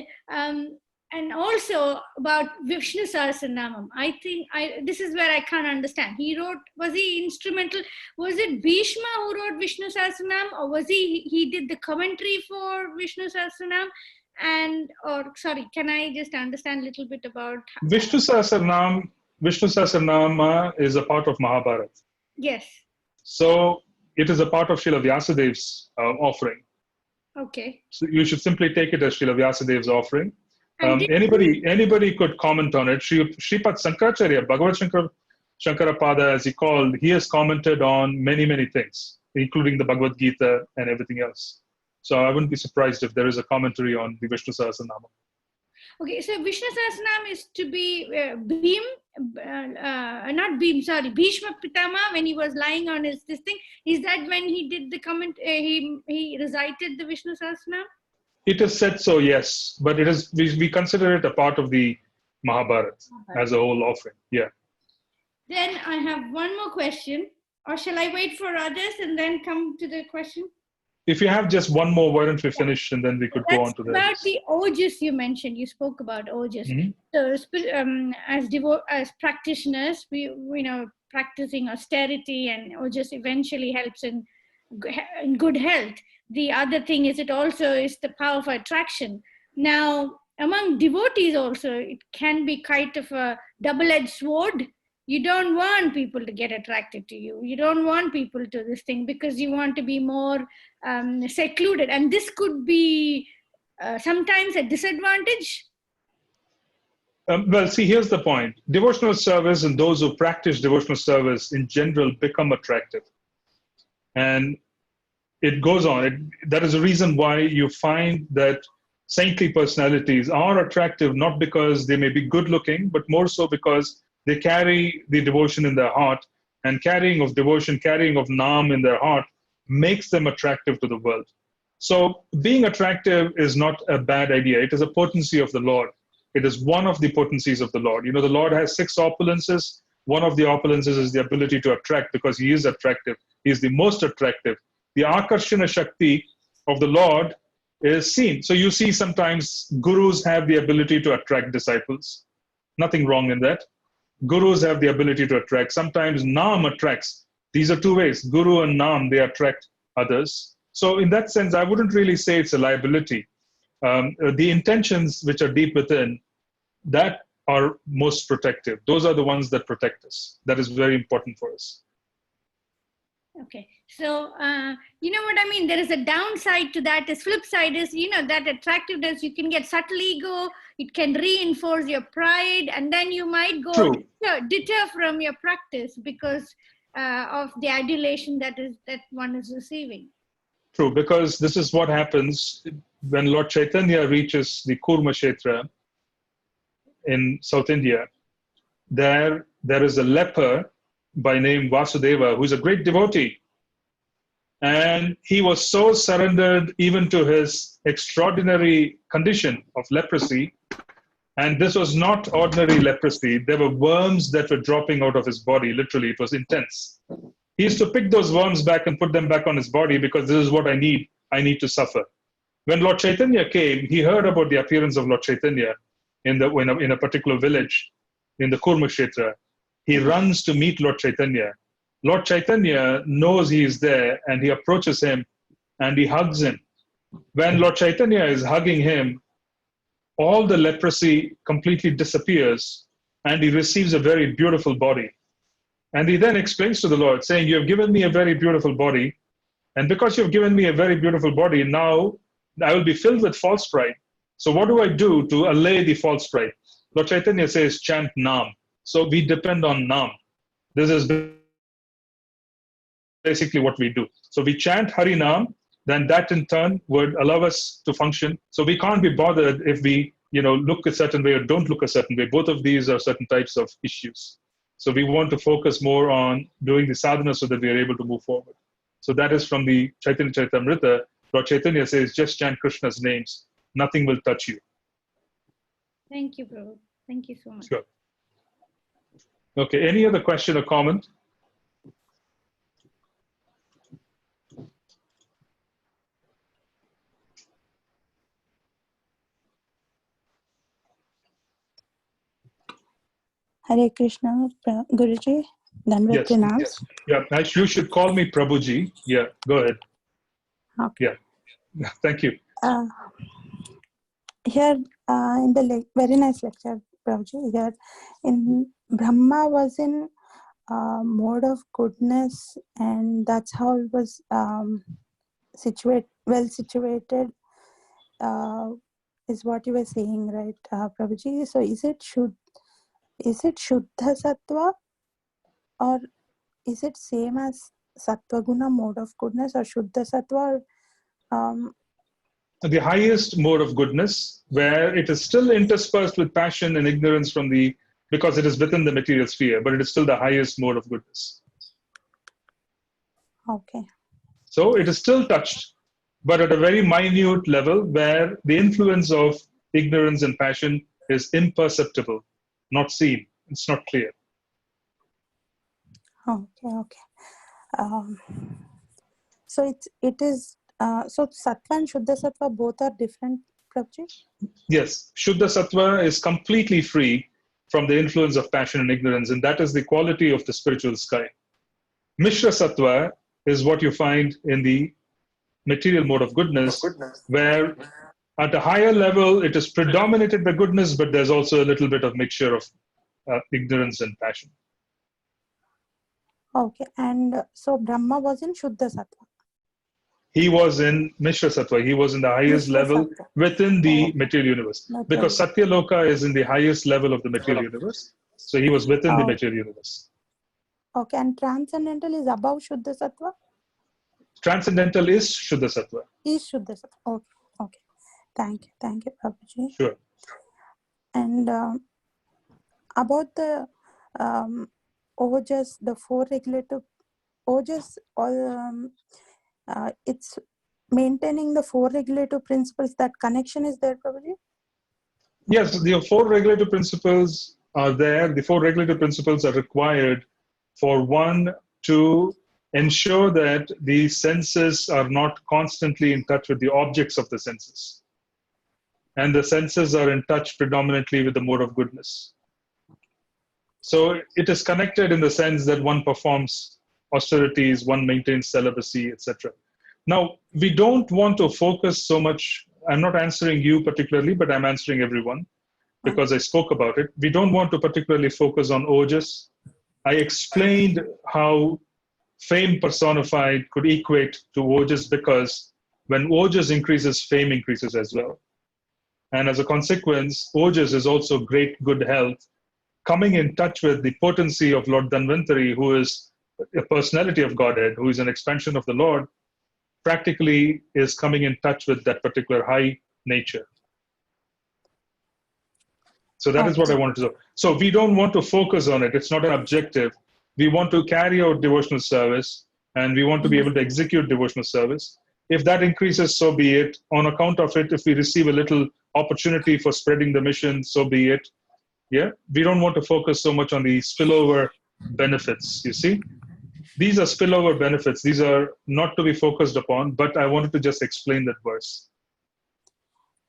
also about Vishnu Sahasranamam. I think this is where I can't understand. He wrote, was he instrumental? Was it Bhishma who wrote Vishnu Sahasranam, or was he did the commentary for Vishnu Sahasranam? Can I just understand a little bit about Vishnu Sahasranam? Vishnu Sahasranama is a part of Mahabharata. Yes. So it is a part of Srila Vyasadev's offering. Okay. So you should simply take it as Srila Vyasadev's offering. Anybody could comment on it. Sripad Sankaracharya, Bhagavad Shankarapada, as he called, he has commented on many, many things, including the Bhagavad Gita and everything else. So I wouldn't be surprised if there is a commentary on the Vishnu Sahasranama. Okay, so Vishnu Sahasranam is to be Bhishma Pitama, when he was lying on this thing. Is that when he did the comment, he recited the Vishnu Sahasranam? It is said so, yes. But it is we consider it a part of the Mahabharata as a whole offering. Yeah. Then I have one more question. Or shall I wait for others and then come to the question? If you have just one more, why don't we finish and then we could go on to that. About the ojas you mentioned, you spoke about ojas. Mm-hmm. So as practitioners, we practicing austerity and ojas eventually helps in good health. The other thing is it also is the power of attraction. Now, among devotees also, it can be kind of a double-edged sword. You don't want people to get attracted to you. You don't want people to this thing because you want to be more secluded. And this could be sometimes a disadvantage. Well, see, here's the point. Devotional service and those who practice devotional service in general become attractive. And it goes on. That is the reason why you find that saintly personalities are attractive, not because they may be good looking, but more so because they carry the devotion in their heart, and carrying of devotion, carrying of Naam in their heart makes them attractive to the world. So being attractive is not a bad idea. It is a potency of the Lord. It is one of the potencies of the Lord. You know, the Lord has 6 opulences. One of the opulences is the ability to attract, because he is attractive. He is the most attractive. The Akarshana Shakti of the Lord is seen. So you see sometimes gurus have the ability to attract disciples. Nothing wrong in that. Gurus have the ability to attract. Sometimes Naam attracts. These are 2 ways. Guru and Naam, they attract others. So in that sense, I wouldn't really say it's a liability. The intentions which are deep within, that are most protective. Those are the ones that protect us. That is very important for us. Okay, so you know what I mean? There is a downside to that. The flip side is, you know, that attractiveness, you can get subtle ego, it can reinforce your pride, and then you might go deter from your practice because of the adulation that one is receiving. True, because this is what happens when Lord Chaitanya reaches the Kurma Kshetra in South India. There is a leper by name Vasudeva, who's a great devotee. And he was so surrendered even to his extraordinary condition of leprosy. And this was not ordinary leprosy. There were worms that were dropping out of his body. Literally, it was intense. He used to pick those worms back and put them back on his body because this is what I need. I need to suffer. When Lord Chaitanya came, he heard about the appearance of Lord Chaitanya in a particular village in the Kurma Kshetra. He runs to meet Lord Chaitanya. Lord Chaitanya knows he is there, and he approaches him and he hugs him. When Lord Chaitanya is hugging him, all the leprosy completely disappears and he receives a very beautiful body. And he then explains to the Lord, saying, you have given me a very beautiful body, and because you have given me a very beautiful body, now I will be filled with false pride. So what do I do to allay the false pride? Lord Chaitanya says, chant Naam. So we depend on Naam. This is basically what we do. So we chant Hari Naam, then that in turn would allow us to function. So we can't be bothered if we, look a certain way or don't look a certain way. Both of these are certain types of issues. So we want to focus more on doing the sadhana so that we are able to move forward. So that is from the Chaitanya Charitamrita. Lord Chaitanya says, just chant Krishna's names. Nothing will touch you. Thank you, Prabhu. Thank you so much. Sure. Okay, any other question or comment? Hare Krishna, Guruji. Dandavat pranams. Yes. Yeah, you should call me Prabhuji. Yeah, go ahead. Okay. Yeah, thank you. Here in the very nice lecture, Prabhuji, here in Brahma was in mode of goodness, and that's how it was well situated, is what you were saying, right, Prabhuji? So is it Shuddha Sattva, or is it same as Sattva Guna mode of goodness, or Shuddha Sattva? The highest mode of goodness, where it is still interspersed with passion and ignorance because it is within the material sphere, but it is still the highest mode of goodness. Okay. So it is still touched, but at a very minute level where the influence of ignorance and passion is imperceptible, not seen. It's not clear. Okay. So it is so Sattva and Shuddha Sattva both are different, Prabhuji? Yes, Shuddha Sattva is completely free from the influence of passion and ignorance, and that is the quality of the spiritual sky. Mishra Sattva is what you find in the material mode of goodness, where at a higher level it is predominated by goodness, but there's also a little bit of mixture of ignorance and passion. Okay, and so Brahma was in Shuddha Sattva. He was in Mishra Sattva. He was in the highest level within the material universe. Because Satya Loka is in the highest level of the material universe. So he was within the material universe. Okay, and transcendental is above Shuddha Sattva? Transcendental is Shuddha Sattva. Is Shuddha Sattva. Okay. Thank you, Prabhuji. Sure. And about the Ojas, the four regulative Ojas, it's maintaining the four regulative principles. That connection is there, Prabhuji? Yes, the four regulative principles are there. The four regulative principles are required for one to ensure that the senses are not constantly in touch with the objects of the senses. And the senses are in touch predominantly with the mode of goodness. So it is connected in the sense that one performs austerities, one maintains celibacy, etc. Now, we don't want to focus so much. I'm not answering you particularly, but I'm answering everyone because I spoke about it. We don't want to particularly focus on ojas. I explained how fame personified could equate to ojas, because when ojas increases, fame increases as well. And as a consequence, ojas is also great good health, coming in touch with the potency of Lord Dhanvantari, who is a personality of Godhead, who is an expansion of the Lord, practically is coming in touch with that particular high nature. So that is what I wanted to say. So we don't want to focus on it. It's not an objective. We want to carry out devotional service, and we want to be able to execute devotional service. If that increases, so be it. On account of it, if we receive a little opportunity for spreading the mission, so be it. Yeah, we don't want to focus so much on the spillover benefits, you see. These are spillover benefits. These are not to be focused upon, but I wanted to just explain that verse.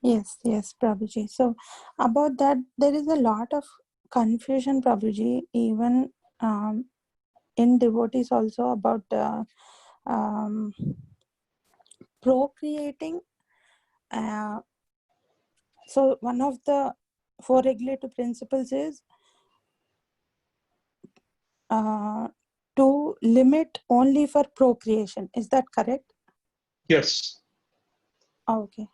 Yes, Prabhuji. So about that, there is a lot of confusion, Prabhuji, even in devotees also about procreating. So one of the four regulative principles is to limit only for procreation. Is that correct? Yes. Okay.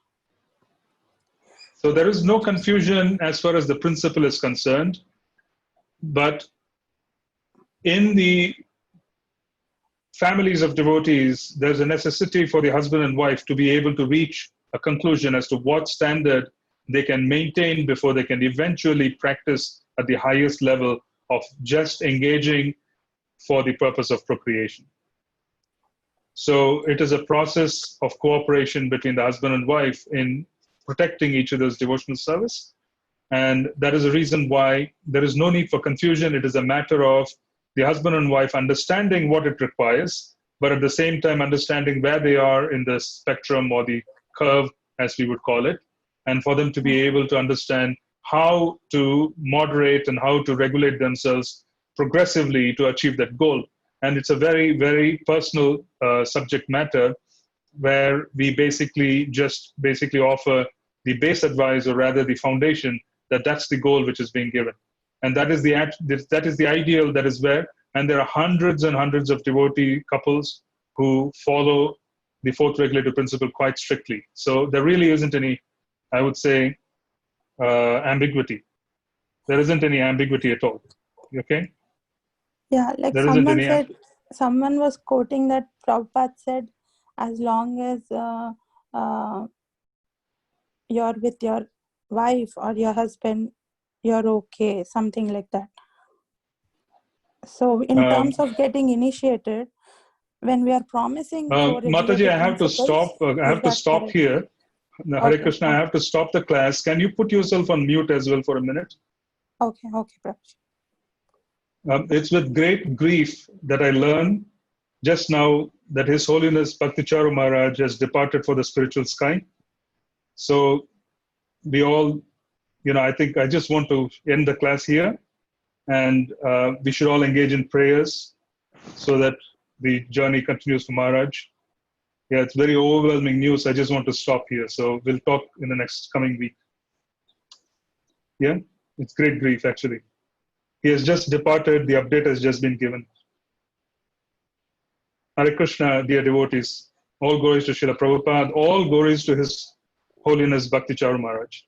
So there is no confusion as far as the principle is concerned, but in the families of devotees, there's a necessity for the husband and wife to be able to reach a conclusion as to what standard they can maintain before they can eventually practice at the highest level of just engaging for the purpose of procreation. So it is a process of cooperation between the husband and wife in protecting each other's devotional service. And that is the reason why there is no need for confusion. It is a matter of the husband and wife understanding what it requires, but at the same time understanding where they are in the spectrum or the curve, as we would call it, and for them to be able to understand how to moderate and how to regulate themselves progressively to achieve that goal. And it's a very, very personal subject matter, where we basically offer the base advice, or rather the foundation, that's the goal which is being given. And that is the ideal that is there. And there are hundreds and hundreds of devotee couples who follow the fourth regulative principle quite strictly. So there really isn't any, I would say, ambiguity. There isn't any ambiguity at all. Okay? Yeah, like there someone said, someone was quoting that Prabhupada said, as long as you're with your wife or your husband, you're okay, something like that. So in terms of getting initiated, when we are promising Mataji, I have to stop. I have to stop here. Hare Krishna, I have to stop the class. Can you put yourself on mute as well for a minute? Okay, Prabhuji. It's with great grief that I learn just now that His Holiness Bhakticharu Maharaj has departed for the spiritual sky. So we all, I think I just want to end the class here, and we should all engage in prayers so that the journey continues for Maharaj. Yeah, it's very overwhelming news. I just want to stop here. So we'll talk in the next coming week. Yeah, it's great grief actually. He has just departed. The update has just been given. Hare Krishna, dear devotees. All glories to Srila Prabhupada. All glories to His Holiness Bhakticharu Maharaj.